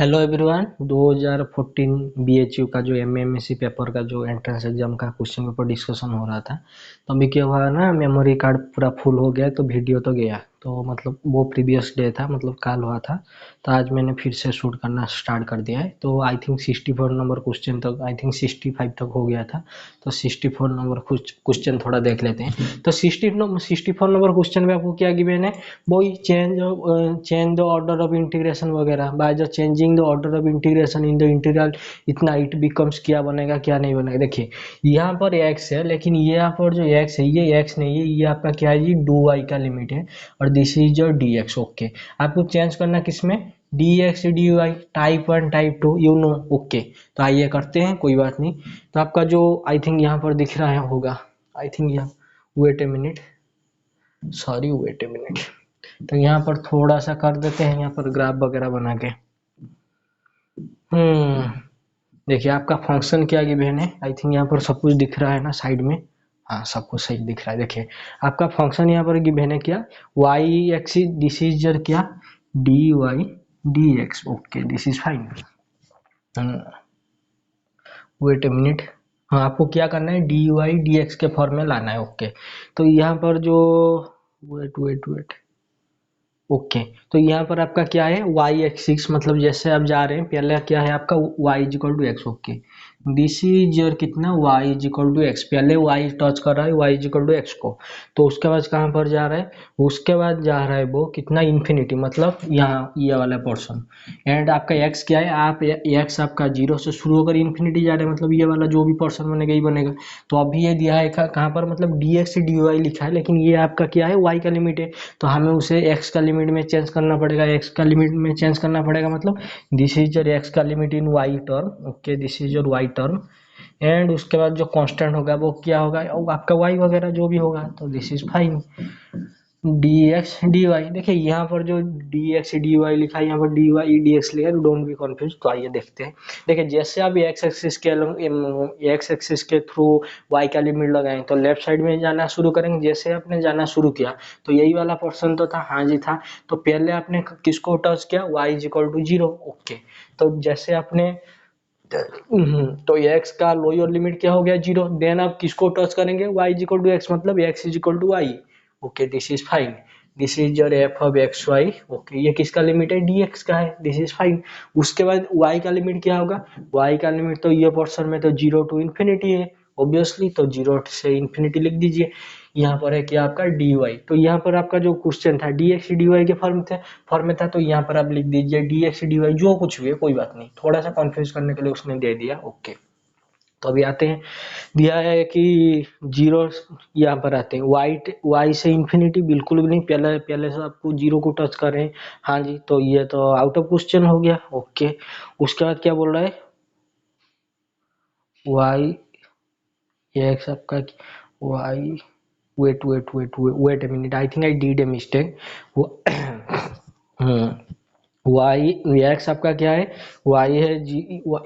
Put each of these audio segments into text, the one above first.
Hello everyone. 2014 BHU का जो MMSC paper का जो एंट्रेंस एग्जाम का क्वेश्चन पेपर डिस्कशन हो रहा था, तो अभी क्या हुआ ना, मेमोरी कार्ड पूरा फुल हो गया तो वीडियो तो गया। तो मतलब वो प्रीवियस डे था, मतलब कल हुआ था, तो आज मैंने फिर से शूट करना स्टार्ट कर दिया है। तो आई थिंक 64 नंबर क्वेश्चन तक, आई थिंक 65 तक हो गया था। तो 64 नंबर क्वेश्चन थोड़ा देख लेते हैं। तो 64 नंबर क्वेश्चन में आपको क्या गिवन है, वही change the order of integration वगैरह। By the changing the order of integration in the integral इतना इट बिकम्स, क्या बनेगा क्या नहीं बनेगा। देखिए यहाँ पर x है, लेकिन यहाँ पर जो x है ये x नहीं है, ये आपका क्या है जी, डू y का लिमिट है, और this is your dx। Okay, आपको चेंज करना किसमें, dx dy, type 1 type 2 you know. Okay, तो आइए करते हैं, कोई बात नहीं। तो आपका जो आई थिंक यहाँ पर दिख रहा है होगा, आई थिंक यहाँ, wait a minute, sorry wait a minute. तो यहाँ पर थोड़ा सा कर देते हैं, यहाँ पर ग्राफ वगैरह बना के। देखिए आपका फंक्शन क्या गिवन है, आई थिंक यहाँ पर सब कुछ दिख रहा है ना साइड में। हाँ, सब कुछ सही दिख रहा है। देखिए आपका फंक्शन यहाँ पर गिवन है क्या, y axis, this is your क्या, d y d x. Okay, this is fine. Wait a minute, हाँ आपको क्या करना है, डी वाई डी एक्स के फॉर्म में लाना है। ओके, तो यहाँ पर जो, वेट वेट वेट, ओके, तो यहाँ पर आपका क्या है, वाई एक्सिस, मतलब जैसे आप जा रहे हैं, पहले क्या है आपका y is equal to x. Okay, this is your कितना, y is equal to x, पहले वाई टच कर रहा है y is equal to x को। तो उसके बाद कहाँ पर जा रहा है, उसके बाद जा रहा है वो कितना, इन्फिनिटी, मतलब यहाँ ये वाला पोर्शन। एंड आपका एक्स क्या है, आप एक्स आपका जीरो से शुरू होकर इन्फिनिटी जा रहे हैं, मतलब ये वाला जो भी पोर्शन बनेगा ही बनेगा। तो अभी ये दिया है कहाँ पर, मतलब डी एक्स डी वाई लिखा है, लेकिन ये आपका क्या है, वाई का लिमिट है। तो हमें उसे x का लिमिट में चेंज करना पड़ेगा, x का लिमिट में चेंज करना पड़ेगा, मतलब दिस इज योर x का limit in y term. Okay, this is your y term. And उसके बाद जो कांस्टेंट होगा वो क्या होगा, आपका y वगैरह जो भी होगा, तो this is fine. dx dy, देखिए यहाँ पर जो dx dy लिखा है, यहाँ पर dy dx लिखा है, डोंट बी कंफ्यूज। तो आइए देखते हैं। देखिए जैसे आप x एक्सिस के थ्रू y का लिमिट लगाएं, तो लेफ्ट साइड में जाना शुरू करेंगे। जैसे आपने जाना शुरू किया तो यही वाला पोर्शन तो था, हाँ जी था। तो पहले आपने किसको टच किया, y is equal to zero. Okay, तो जैसे आपने तो x का लोअर लिमिट क्या हो गया, जीरो। देन आप किसको टच करेंगे, y is equal to x, मतलब x is equal to y। Okay, this is fine. This is your f of x y. Okay, ये किसका लिमिट है, dx का है, दिस इज फाइन। उसके बाद y का लिमिट क्या होगा, y का लिमिट तो ये पोर्शन में तो जीरो टू इन्फिनिटी है ऑब्वियसली, तो जीरो से इन्फिनिटी लिख दीजिए। यहाँ पर है क्या आपका dy। तो यहाँ पर आपका जो क्वेश्चन था dx dy के फॉर्म में था, तो यहाँ पर आप लिख दीजिए dx dy, जो कुछ भी है कोई बात नहीं, थोड़ा सा कंफ्यूज करने के लिए उसने दे दिया। ओके, तो अभी आते हैं, दिया है कि जीरो, यहाँ पर आते हैं y से इन्फिनिटी, बिल्कुल भी नहीं, पहले पहले से आपको जीरो को टच कर रहे हैं। हाँ जी, तो ये तो आउट ऑफ क्वेश्चन हो गया। ओके, उसके बाद क्या बोल रहा है, y x आपका y, wait a minute, I think I did a mistake. Y x आपका क्या है, वाई है जी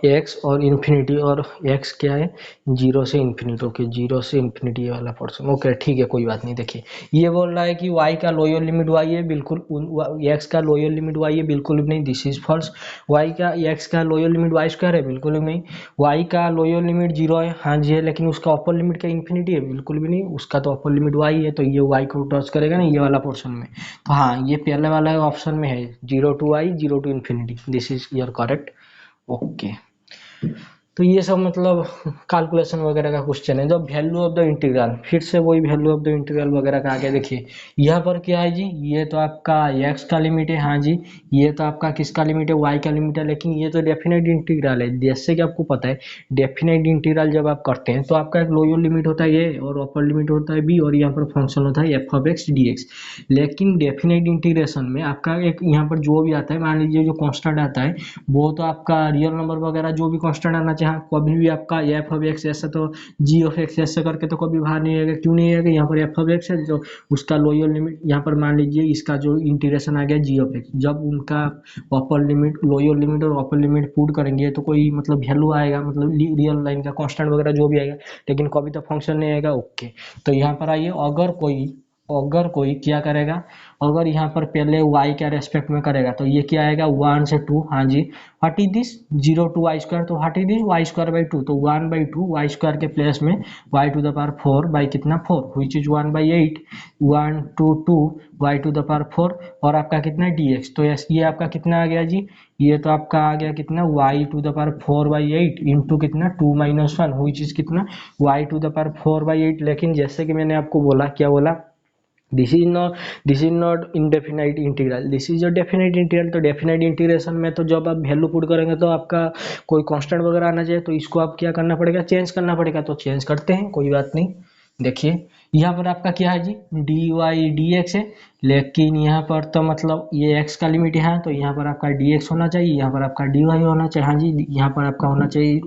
एक्स और इन्फिनिटी, और एक्स क्या है, जीरो से इन्फिनिटी। ओके, जीरो से इन्फिनिटी वाला पोर्शन। ओके ठीक है, कोई बात नहीं। देखिए ये बोल रहा है कि वाई का लोअर लिमिट वाई है, बिल्कुल एक्स का लोअर लिमिट वाई है, बिल्कुल भी नहीं, दिस इज फॉल्स। वाई का, एक्स का लोअर लिमिट वाई स्क्वायर है, बिल्कुल भी नहीं। वाई का लोअर लिमिट जीरो है, हाँ जी है, लेकिन उसका अपर लिमिट का इन्फिनिटी है, बिल्कुल भी नहीं, उसका तो अपर लिमिट वाई है, तो ये वाई को टच करेगा ना ये वाला पोर्शन में। तो हाँ, ये पहले वाला ऑप्शन में है, zero to y, zero to infinity, this is your correct. Okay, तो ये सब मतलब कैलकुलेशन वगैरह का क्वेश्चन है। जब वैल्यू ऑफ द इंटीग्रल, फिर से वही वैल्यू ऑफ द इंटीग्रल वगैरह का आगे देखिए, यहाँ पर क्या है जी, ये तो आपका x का लिमिट है, हाँ जी, ये तो आपका किसका लिमिट है, y का लिमिट है, लेकिन ये तो डेफिनेट इंटीग्रल है। जैसे कि आपको पता है, डेफिनेट इंटीग्रल जब आप करते हैं तो आपका एक लोअर लिमिट होता है ये, और अपर लिमिट होता है b, और यहाँ पर फंक्शन होता है f of x d x. लेकिन डेफिनेट इंटीग्रेशन में आपका एक यहाँ पर जो भी आता है, मान लीजिए जो कॉन्स्टेंट आता है, वो तो आपका रियल नंबर वगैरह जो भी कांस्टेंट आना चाहिए, कभी भी आपका एफ ऑफ एक्स ऐसा, तो जी ऑफ एक्स ऐसे करके तो कभी बाहर नहीं आएगा। क्यों नहीं आएगा, यहाँ पर एफ ऑफ एक्स है, जो उसका लोअर लिमिट, यहाँ पर मान लीजिए इसका जो इंटीग्रेशन आ गया जी ऑफ एक्स, जब उनका अपर लिमिट, लोअर लिमिट और अपर लिमिट पुट करेंगे तो कोई मतलब वैल्यू आएगा, मतलब रियल लाइन का कांस्टेंट वगैरह जो भी आएगा, लेकिन कभी तो फंक्शन नहीं आएगा। ओके, तो यहाँ पर आइए, अगर कोई अगर कोई क्या करेगा, अगर यहाँ पर पहले y के रेस्पेक्ट में करेगा तो ये क्या आएगा 1 से 2, हाँ जी, what is this 0 to y square, तो what is this y square by 2, तो 1/2 वाई स्क्वायर के प्लेस में y to the power 4 by कितना 4, which is 1/8, 1 to 2 y to the power 4, और आपका कितना dx, तो ये आपका कितना आ गया जी, ये तो आपका आ गया कितना y to the power 4/8 into कितना 2 - 1, विच इज कितना y टू द पावर 4/8। लेकिन जैसे कि मैंने आपको बोला, क्या बोला, this is not indefinite integral, this is a definite integral. तो डेफिनाइट इंटीग्रेशन में तो जब आप वैल्यू पुट करेंगे तो आपका कोई कांस्टेंट वगैरह आना चाहिए, तो इसको आप क्या करना पड़ेगा, चेंज करना पड़ेगा, तो चेंज करते हैं, कोई बात नहीं। देखिए यहाँ पर आपका क्या है जी, डी वाई डी एक्स है, लेकिन यहाँ पर तो मतलब ये x का लिमिट है, तो यहाँ पर आपका dx होना चाहिए, यहाँ पर आपका dy होना चाहिए, हाँ जी, यहाँ पर आपका होना चाहिए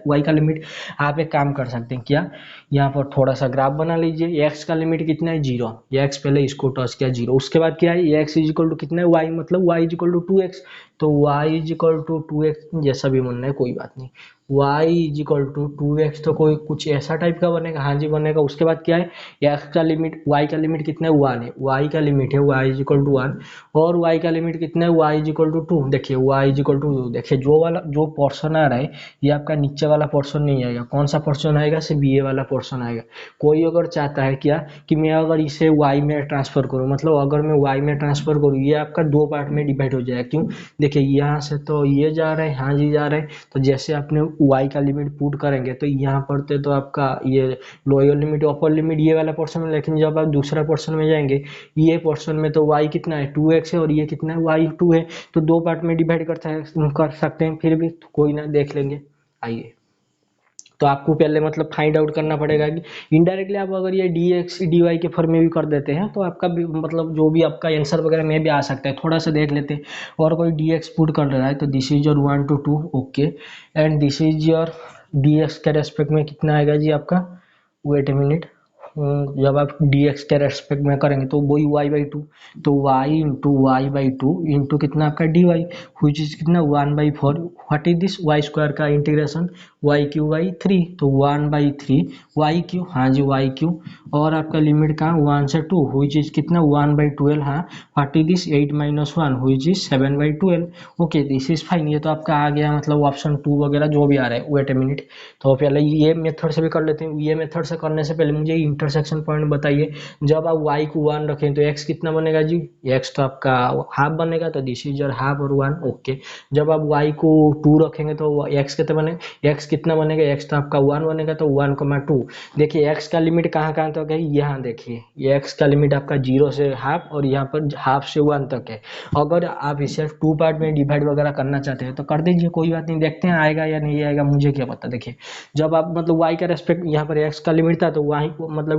y का लिमिट। आप एक काम कर सकते हैं, क्या, यहाँ पर थोड़ा सा ग्राफ बना लीजिए, x का लिमिट कितना है 0, ये x पहले इसको टच किया 0, उसके बाद क्या है x इज इक्वल टू कितना है y, मतलब y is equal to 2x, तो y is equal to 2x, जैसा भी बनना है कोई बात नहीं, y is equal to 2x, तो कोई कुछ ऐसा टाइप का बनेगा, हाँ जी बनेगा। उसके बाद क्या है, x का लिमिट, y का लिमिट कितना है 1 है, y का लिमिट है y इज इक्वल टू 1, और y का लिमिट कितना है y इज इक्वल टू 2, देखिए y इज इक्वल टू 2, देखिए जो पोर्शन आ रहा है ये आपका नीचे वाला पोर्शन नहीं आएगा, कौन सा पोर्शन आएगा, सिर्फ ये वाला पोर्शन आएगा। कोई अगर चाहता है क्या कि मैं अगर इसे y में ट्रांसफर करूँ, मतलब अगर मैं y में ट्रांसफर करूँ, ये आपका दो पार्ट में डिवाइड हो जाएगा, क्यों, देखिए यहाँ से तो ये जा रहा है, हाँ जी जा रहा है, तो जैसे आपने y का लिमिट पुट करेंगे तो यहाँ पर तो आपका ये लोअर लिमिट अपर लिमिट ये वाला पोर्शन में, लेकिन जब आप दूसरा पोर्शन में जाएंगे, ये पोर्शन में तो y कितना है 2x है, और ये कितना है y 2 है, तो दो पार्ट में डिवाइड कर सकते हैं, फिर भी कोई ना देख लेंगे। आइए, तो आपको पहले मतलब फाइंड आउट करना पड़ेगा कि इनडायरेक्टली आप अगर ये dx dy के फॉर्म में भी कर देते हैं तो आपका भी मतलब जो भी आपका आंसर वगैरह में भी आ सकता है, थोड़ा सा देख लेते हैं। और कोई dx पुट कर रहा है तो this is your 1 to 2, okay, and this is your dx के रेस्पेक्ट में कितना आएगा जी आपका, वेट ए मिनट, जब आप dx के रेस्पेक्ट में करेंगे तो वही y/2, तो y into y by two into कितना आपका dy, विच इज कितना 1/4, what is this y square का इंटीग्रेशन y³ तो 1/3 y³, हाँ जी y³, और आपका लिमिट कहाँ 1 से 2, विच इज कितना 1/12, हाँ, what is this 8 - 1, which is 7/12, okay, this is fine. ये तो आपका आ गया मतलब ऑप्शन 2 वगैरह जो भी आ रहा है, वेट ए मिनट, तो पहले ये मेथड से भी कर लेते हैं। ये मेथड से करने से पहले मुझे इंटरसेक्शन पॉइंट बताइए, जब आप y को 1 रखें तो x कितना बनेगा जी, x तो आपका हाफ बनेगा, तो दिस इज योर हाफ और 1, ओके। जब आप y को 2 रखेंगे तो x कितना बनेगा, x कितना बनेगा, x तो आपका 1 बनेगा, तो 1,2। देखिए x का लिमिट कहाँ कहाँ तक है, यहाँ देखिए ये x का लिमिट आपका 0 से हाफ, और यहाँ पर हाफ से 1 तक है। अगर आप इसे 2 पार्ट में डिवाइड वगैरह करना चाहते हैं तो कर दीजिए, कोई बात नहीं, देखते हैं आएगा या नहीं आएगा, मुझे क्या पता। देखिए जब आप मतलब y का रेस्पेक्ट, यहाँ पर x का लिमिट था तो y को मतलब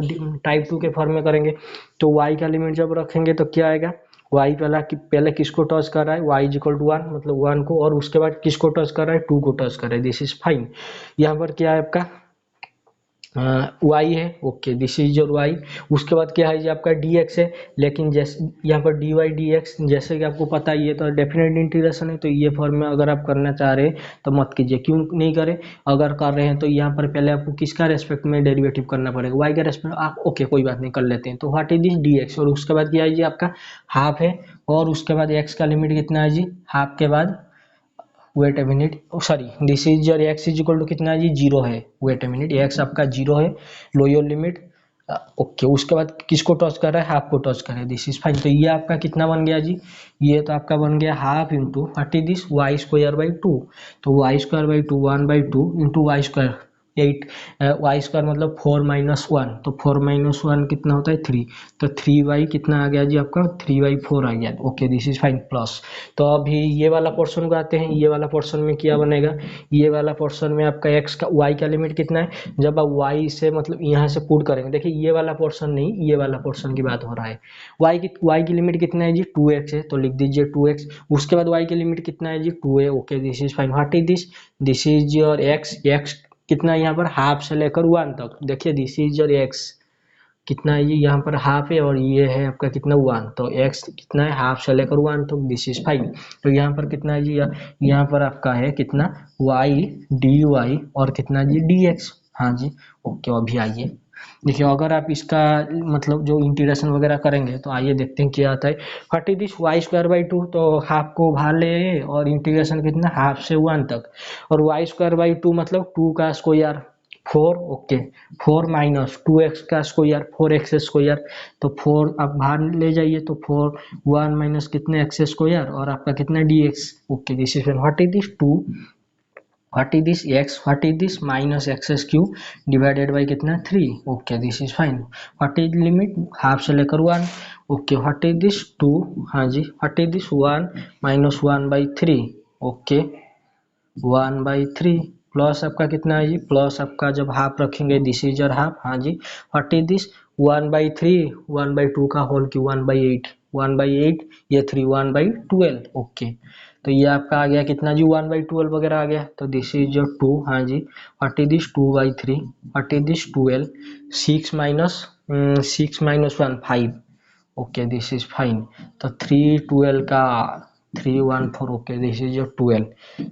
टाइप 2 के फॉर्म में करेंगे, तो y का लिमिट जब रखेंगे तो क्या आएगा, y पहले किसको टच कर रहा है, y इज इक्वल टू 1, मतलब 1 को, और उसके बाद किसको टच कर रहा है 2 को टच कर रहा है, दिस इज फाइन। यहाँ पर क्या है आपका y है, okay, this is your y। उसके बाद क्या है जी आपका dx है, लेकिन जैसे यहाँ पर dy dx जैसे कि आपको पता ही है तो डेफिनेट इंटीग्रेशन है, तो ये फॉर्म में अगर आप करना चाह रहे हैं तो मत कीजिए, क्यों नहीं करें, अगर कर रहे हैं तो यहाँ पर पहले आपको किसका रेस्पेक्ट में डेरिवेटिव करना पड़ेगा, y का रेस्पेक्ट, आप ओके कोई बात नहीं कर लेते हैं। तो व्हाट इज दिस dx, और उसके बाद क्या है जी आपका हाफ है, और उसके बाद x का लिमिट कितना है जी, हाफ के बाद wait a minute, sorry, this is your x is equal to कितना है जी 0 है, वेट ए मिनट, x आपका 0 है, लोअर लिमिट, ओके। उसके बाद किसको टच कर रहा है, हाफ को टच कर रहा है, दिस इज फाइन। तो ये आपका कितना बन गया जी, ये तो आपका बन गया half into what is this y²/2, तो y²/2 1/2 इंटू y², 8, y² मतलब 4 - 1, तो 4 - 1 कितना होता है 3, तो 3y कितना आ गया जी आपका 3/4 आ गया, okay, this is fine plus. तो अभी ये वाला पोर्शन को आते हैं, ये वाला पोर्शन में क्या बनेगा, ये वाला पोर्शन में आपका x का y का लिमिट कितना है, जब आप y से मतलब यहाँ से पुट करेंगे, देखिए ये वाला पोर्शन नहीं, ये वाला पोर्शन की बात हो रहा है, y की लिमिट कितना है जी 2x है, तो लिख दीजिए 2x। उसके बाद y की लिमिट कितना है जी 2 है, okay, this is fine. What is this is your x कितना है यहाँ पर हाफ से लेकर 1 तक, देखिए दिस इज योर x कितना है ये यहाँ पर हाफ है, और ये है आपका कितना 1, तो x कितना है हाफ से लेकर 1, तो दिस इज फाइन। तो यहाँ पर कितना है जी, यहाँ पर आपका है कितना y dy और कितना जी dx, हाँ जी, ओके। अभी आइए देखिए अगर आप इसका मतलब जो इंटीग्रेशन वगैरह करेंगे तो आइए देखते हैं क्या आता है। What is this y square by two, तो हाफ को बाहर ले आइए और इंटीग्रेशन कितना हाफ से 1 तक, और वाई स्क्वायर बाई टू मतलब 2 का स्क्वायर 4, ओके 4 माइनस 2x का स्क्वायर 4x स्क्वायर, तो 4 आप बाहर ले जाइए तो 4 1 माइनस कितने x स्क्वायर और आपका कितना dx, okay this is what is this 2, what is this x, what is this minus x cube divided by कितना 3, okay this is fine. What is limit half से लेकर 1, ओके व्हाट इज दिस 2, हाँ जी what is this 1 minus 1 by 3, okay 1 by 3 plus आपका कितना है जी, plus आपका जब हाफ रखेंगे दिस इज योर हाफ, हाँ जी what is this 1 by 3 1 by 2 का होल की 1 बाई 8 1 बाई 8 ये 3 1 बाई 12, ओके तो ये आपका आ गया कितना जी 1 बाई 12 वगैरह आ गया, तो दिस इज योर 2, हाँ जी what is this 2 by 3 what is this 12 6 minus 6 minus 1 5, okay this is fine. तो 3 12 का 3 1 4, ओके दिस इज योर 12,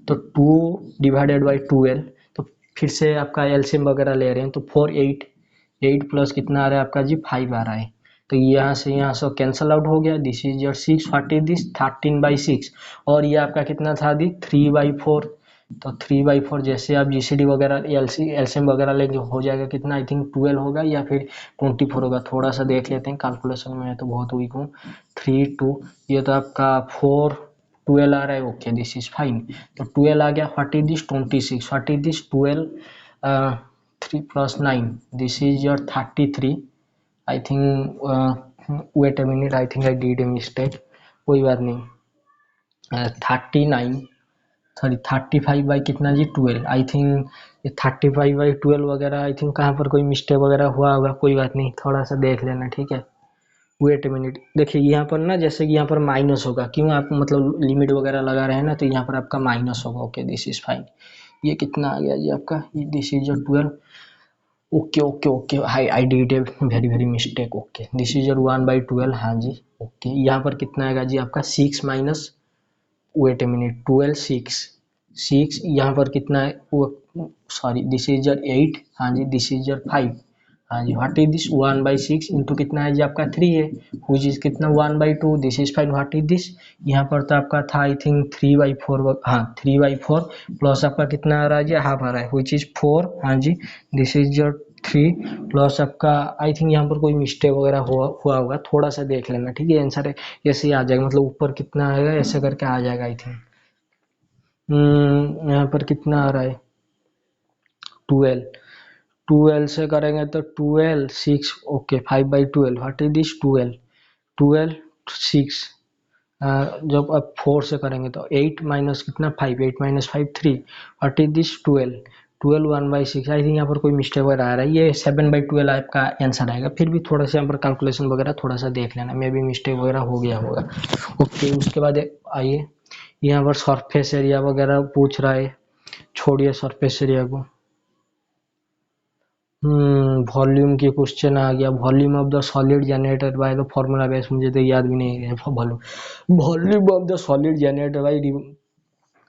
तो 2 डिवाइडेड बाई 12, तो फिर से आपका एलसीएम वगैरह ले रहे हैं तो 4 8 8 प्लस कितना आ रहा है आपका जी 5 आ रहा है, तो यहाँ से कैंसल आउट हो गया, this is your 6 what is this 13 by 6, और ये आपका कितना था दी 3 बाई 4, तो 3 बाई 4 जैसे आप जीसीडी वगैरह एलसीएम वगैरह लेंगे हो जाएगा कितना, आई थिंक 12 होगा या फिर 24 होगा, थोड़ा सा देख लेते हैं कैलकुलेशन में, तो बहुत वीक हूँ। 3 2 ये तो आपका 4 12 आ रहा है, ओके दिस इज फाइन, तो 12 आ गया, what is this 26 what is this 12 3 plus 9 this is your 33, I think wait a minute I think I did a mistake, कोई बात नहीं 39 सॉरी 35 बाई कितना जी 12, आई थिंक ये 35 बाई 12 वगैरह आई थिंक कहाँ पर कोई मिस्टेक वगैरह हुआ होगा, कोई बात नहीं थोड़ा सा देख लेना ठीक है। वेट मिनट देखिए यहाँ पर ना जैसे कि यहाँ पर माइनस होगा, क्यों आप मतलब लिमिट वगैरह लगा रहे हैं ना, तो यहाँ पर आपका माइनस होगा, ओके दिस इज फाइन। ये कितना आ गया जी आपका, this is your 12, okay okay okay I did a very very mistake, okay this is your 1 by 12, हाँ जी ओके यहाँ पर कितना आएगा जी आपका 6 माइनस वेट ए मिनट 12 6 6 यहाँ पर कितना है वो सॉरी दिस इज योर 8, हाँ जी दिस इज योर 5, हाँ जी what is this 1 by 6 into कितना है जी आपका 3 है, व्हिच इज कितना 1 by 2, this is fine what is this, यहाँ पर तो आपका था आई थिंक 3 बाई 4, हाँ 3 बाई 4 प्लस आपका कितना आ रहा है जी हाफ आ रहा है व्हिच इज 4, हाँ जी दिस इज योर 3 प्लस आपका आई थिंक यहाँ पर कोई मिस्टेक वगैरह हुआ होगा, थोड़ा सा देख लेना ठीक है, आंसर ऐसे ही आ जाएगा, मतलब ऊपर कितना आएगा ऐसे करके आ जाएगा आई थिंक। यहाँ पर कितना आ रहा है 12 12 से करेंगे तो 12 6, okay 5 by 12 what is this 12 12 6, जब आप 4 से करेंगे तो 8 माइनस कितना 5 8 minus 5 3 what is this 12 12 1 by 6, I think यहाँ पर कोई मिस्टेक वगैरह आ रहा है, ये 7 बाई 12 आपका आंसर आएगा, फिर भी थोड़ा सा यहाँ पर कैलकुलेशन वगैरह थोड़ा सा देख लेना, मे भी मिस्टेक वगैरह हो गया होगा, ओके उसके बाद आइए यहाँ पर सरफेस एरिया वगैरह पूछ रहा है, छोड़िए सरफेस एरिया को। वॉल्यूम की क्वेश्चन आ गया, volume of the solid generated by the formula base, मुझे तो याद भी नहीं है volume, volume of the solid generated by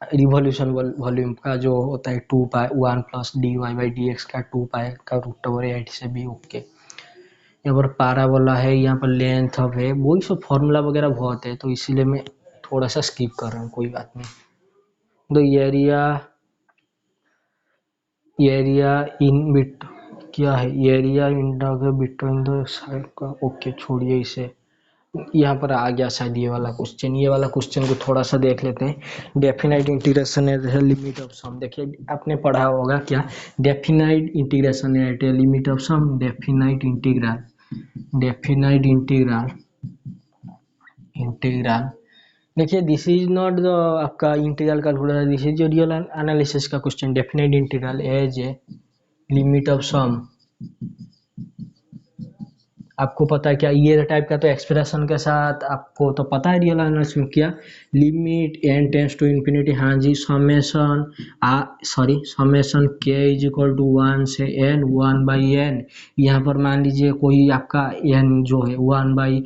revolution volume का जो होता है 2 pi 1 plus d y by d x का 2 पाई का रूट ओवर 8 से भी, ओके यहाँ पर पैराबोला है, यहाँ पर लेंथ ऑफ है, वही सब फॉर्मूला वगैरह बहुत है, तो इसीलिए मैं थोड़ा सा स्किप कर रहा हूँ, कोई बात नहीं। द एरिया इन बिट क्या है, area inter between the side का, ओके छोड़िए इसे, यहाँ पर आ गया शायद ये वाला क्वेश्चन, ये वाला क्वेश्चन को थोड़ा सा देख लेते हैं। Definite integration at limit of sum, देखिए आपने पढ़ा होगा क्या, definite integration at limit of sum, definite integral integral देखिए दिस इज नॉट द आपका इंटीग्रल कैलकुलेटर, दिस इज जो रियल एनालिसिस का question, definite integral as a limit of sum, आपको पता है क्या ये टाइप का, तो एक्सप्रेशन के साथ आपको तो पता है रियल एनालिसिस में क्या, limit n tends to infinity, हाँ जी summation k is equal to 1 से n 1 बाई n, यहाँ पर मान लीजिए कोई आपका n जो है 1 बाई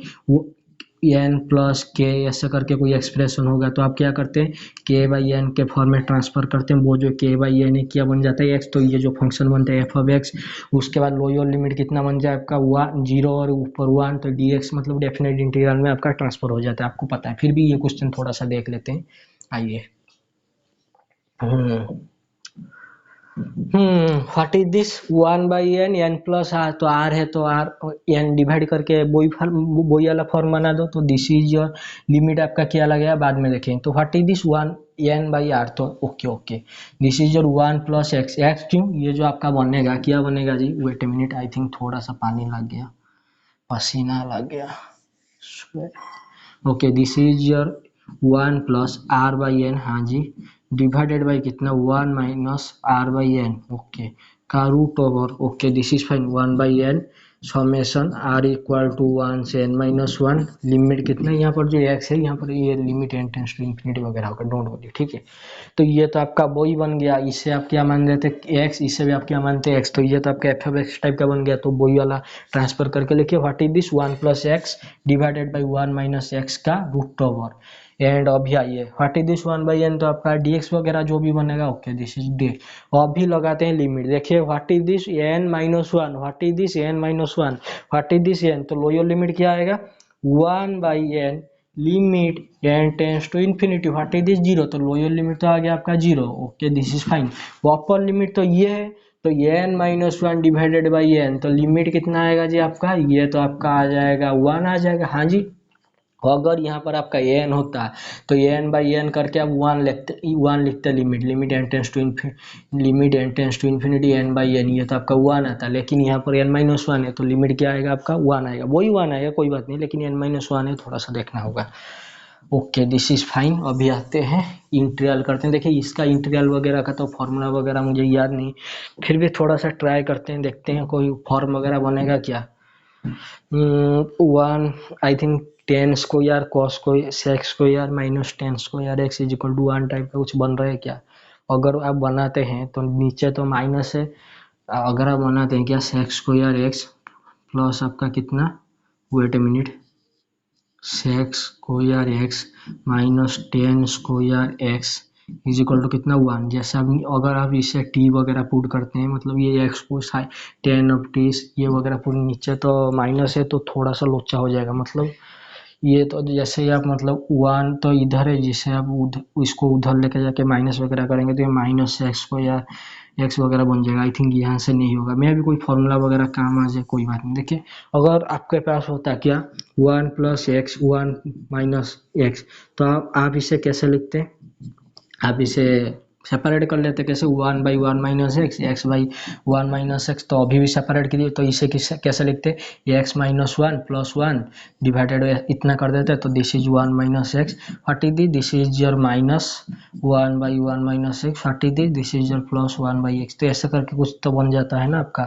एन प्लस के ऐसे करके कोई एक्सप्रेशन होगा तो आप क्या करते हैं के बाई एन के फॉर्म में ट्रांसफर करते हैं। वो जो के बाई एन है क्या बन जाता है एक्स, तो ये जो फंक्शन बनता है एफ ऑफ एक्स, उसके बाद लोअर लिमिट कितना बन जाए आपका 0 और ऊपर 1, तो डी एक्स मतलब डेफिनेट इंटीग्रल में आपका ट्रांसफर हो जाता है, आपको पता है। फिर भी ये क्वेश्चन थोड़ा सा देख लेते हैं, आइए। What is this 1/n, n plus r, तो आर है तो आर एन डिवाइड करके वही वाला फॉर्म बना दो, तो दिस इज योर लिमिट। आपका क्या लगेगा बाद में देखेंगे। तो व्हाट इज दिस 1n/r, तो okay okay, this is your 1 plus x. X क्यों, ये जो आपका बनेगा क्या बनेगा जी, wait a minute, I think थोड़ा सा पानी लग गया, पसीना लग गया। Okay, this is your 1 plus r/n, हाँ जी, डिवाइडेड बाई कितना 1 माइनस r/n, ओके, का root over, okay this is fine 1/n summation r equal to 1 से n माइनस 1, लिमिट कितना, यहाँ पर जो x है यहाँ पर ये limit n tends to infinity वगैरह होगा, डोंट वरी, ठीक है। तो ये तो आपका वही बन गया, इसे आप क्या मान देते x, इसे भी आप क्या मानते x, तो ये तो आपका एफ ऑफ एक्स टाइप का बन गया, तो वही वाला ट्रांसफर करके लिखिए what is this 1 plus x divided by 1 minus x का रूट ओवर। एंड अभी आइए व्हाट इज दिस 1/n, तो आपका dx वगैरह जो भी बनेगा, ओके दिस इज डी। अभी लगाते हैं लिमिट, देखिए what is this n minus 1, what is this n minus 1, what is this n, तो लोअर लिमिट क्या आएगा 1/n limit n tends to infinity, what is this 0, तो लोअर लिमिट तो आ गया आपका 0, okay this is fine. Upper limit तो ये है, तो n minus 1 divided by n, तो लिमिट कितना आएगा जी आपका, ये तो आपका आ जाएगा 1 आ जाएगा, हाँ जी। अगर यहाँ पर आपका n होता तो n/n करके आप 1 लिखते limit n tends to infinity n/n, ये तो आपका 1 आता, लेकिन यहाँ पर n-1 है तो लिमिट क्या आएगा आपका 1 आएगा, वही 1 आएगा, कोई बात नहीं, लेकिन n-1 है, थोड़ा सा देखना होगा। Okay this is fine. अभी आते हैं इंटीग्रल करते हैं, देखिए इसका इंटीग्रल वगैरह का तो फॉर्मूला वगैरह मुझे याद नहीं, फिर भी थोड़ा सा ट्राई करते हैं, देखते हैं कोई फॉर्म वगैरह बनेगा क्या। 1 I think tan square cos square sec square minus tan square x is equal to 1 type का कुछ बन रहा है क्या। अगर आप बनाते हैं तो नीचे तो माइनस है, अगर आप बनाते हैं क्या सेक्स स्क्वायर एक्स प्लस आपका कितना, wait a minute, sec square x minus tan square x is equal to कितना 1, जैसे आप अगर आप इसे टी वगैरह पुट करते हैं, मतलब ये एक्स को टेन ऑफ टी ये वगैरह पूरी नीचे तो माइनस है तो थोड़ा सा लोचा हो जाएगा, मतलब ये तो जैसे ही आप मतलब 1 तो इधर है, जिसे आप इसको उधर लेके जाके माइनस वगैरह करेंगे तो ये माइनस एक्स को या एक्स वगैरह बन जाएगा। आई थिंक यहाँ से नहीं होगा, मैं भी कोई फॉर्मूला वगैरह काम आ जाए, कोई बात नहीं। देखिए अगर आपके पास होता क्या 1 प्लस एक्स 1 माइनस एक्स, तो आप इसे कैसे लिखते हैं, आप इसे सेपरेट कर लेते कैसे 1/1 minus x, x by 1 minus x, तो अभी भी सेपरेट कीजिए, तो इसे कैसे लिखते एक्स माइनस 1 प्लस 1 डिवाइडेड इतना कर देते, तो this is 1 minus x, what is this is your minus 1/1 minus x, what is this is your plus 1/x, तो ऐसे करके कुछ तो बन जाता है ना आपका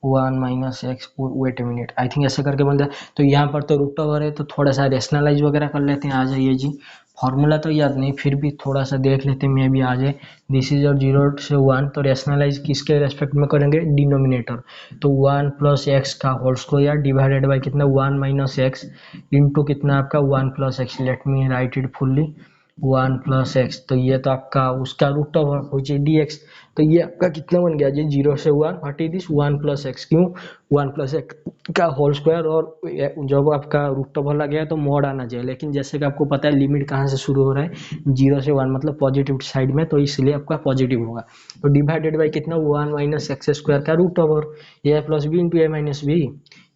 1 minus x, wait a minute, I think ऐसे करके बन जाए। तो यहाँ पर तो रूट ओवर है, तो थोड़ा सा रेशनलाइज वगैरह कर लेते हैं, आ जाइए जी। फॉर्मूला तो याद नहीं, फिर भी थोड़ा सा देख लेते हैं, मैं भी आ जाए। दिस इज और 0 से 1, तो रेशनलाइज किसके रेस्पेक्ट में करेंगे, डिनोमिनेटर, तो 1 प्लस एक्स का होल स्क्वायर डिवाइडेड बाई कितना 1 माइनस एक्स इंटू कितना आपका 1 plus x, late me write it fully 1 plus x, तो ये तो आपका उसका रूट ओवर हो जाए डी एक्स, तो ये आपका कितना बन गया जी 0 से 1, what is this 1 plus x, क्यों 1 प्लस एक्स का होल स्क्वायर, और जब आपका रूट ओवर लग गया तो मोड आना चाहिए, लेकिन जैसे कि आपको पता है लिमिट कहाँ से शुरू हो रहा है 0 से 1, मतलब पॉजिटिव साइड में, तो इसलिए आपका पॉजिटिव होगा, तो डिवाइडेड बाई कितना 1 माइनस एक्स स्क्वायर का root over a plus b into a minus b,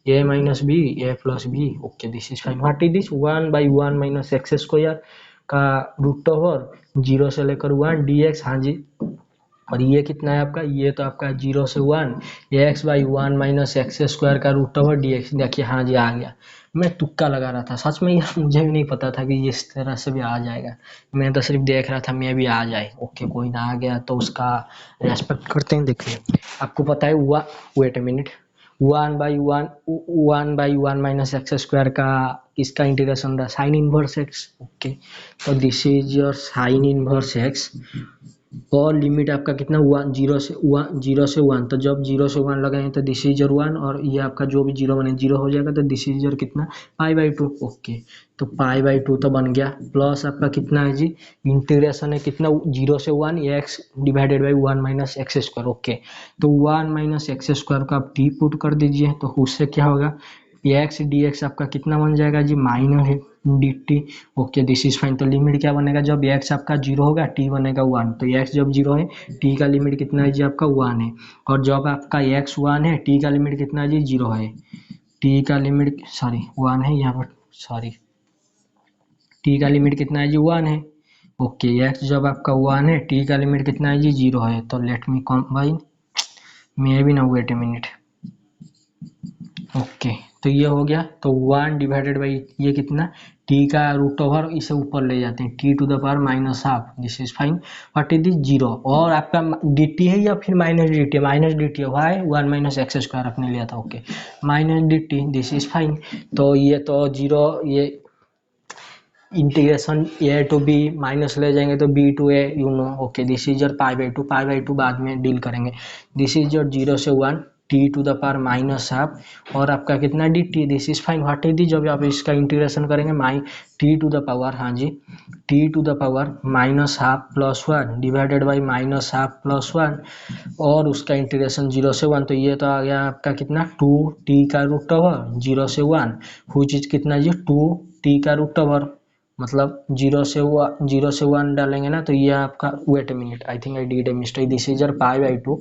a minus b a plus b, okay this is fine. What is this 1/1 minus x square का root over 0 से लेकर 1 D x, हाँ जी, और ये कितना है आपका, ये तो आपका 0 से 1 x by 1 minus x square का रूट ओवर डी एक्स, देखिए हाँ जी आ गया, मैं तुक्का लगा रहा था सच में यार, मुझे भी नहीं पता था कि ये इस तरह से भी आ जाएगा, मैं तो सिर्फ देख रहा था मैं भी आ जाए, ओके कोई ना आ गया तो उसका रेस्पेक्ट करते हैं। देखिए आपको पता है हुआ, wait a minute, 1/1 minus x square का किसका इंटीग्रेशन रहा, साइन इनवर्स एक्स, ओके, तो this is your sine inverse x और लिमिट आपका कितना 1 0 से 1, तो जब 0 से 1 लगाएंगे तो दिस इज योर 1, और ये आपका जो भी जीरो बने जीरो हो जाएगा, तो दिस इज योर कितना π/2। ओके, तो π/2 तो बन गया, प्लस आपका कितना है जी, इंटीग्रेशन है कितना 0 से 1 x divided by 1 minus x square. Okay, तो 1 माइनस एक्स स्क्वायर का आप टी पुट कर दीजिए, तो उससे क्या होगा, एक्स डी एक्स आपका कितना बन जाएगा जी, minus d t. Okay, this is fine. तो लिमिट क्या बनेगा, जब एक्स आपका जीरो होगा टी बनेगा 1, तो एक्स जब जीरो है टी का लिमिट कितना है जी आपका 1 है, और जब आपका एक्स 1 है टी का लिमिट कितना है जी 0 है, टी का लिमिट सॉरी 1 है यहाँ पर, सॉरी टी का लिमिट कितना है जी 1 है। ओके, एक्स जब आपका 1 है टी का लिमिट कितना है जी 0 है, तो let me combine, may be ना, वेट ए मिनट। ओके, तो ये हो गया, तो 1 डिवाइडेड बाई ये कितना टी का रूट ओवर, इसे ऊपर ले जाते हैं t to the power minus half, this is fine. What is this 0, और आपका डी टी है या फिर minus d t, minus d t है, वाई 1 माइनस एक्स स्क्वायर आपने लिया था। Okay, minus d t, this is fine. तो ये तो 0, ये integration a to B minus ले जाएंगे तो b to a, you know. Okay, this is your π/2 बाद में डील करेंगे। दिस इज योर 0 से 1 t to the power minus half, और आपका कितना d t, this is fine. What is the, जब आप इसका इंटीग्रेशन करेंगे my t to the power, हाँ जी, t to the power minus half plus 1 divided by minus half plus 1, और उसका इंटीग्रेशन 0 से 1, तो ये तो आ गया आपका कितना 2 टी का रूट ओवर 0 से 1, हुई चीज कितना जी 2 टी का रूट ओवर, मतलब 0 से 1 डालेंगे ना, तो ये आपका, wait a minute, I think I did a mistake, this is your π/2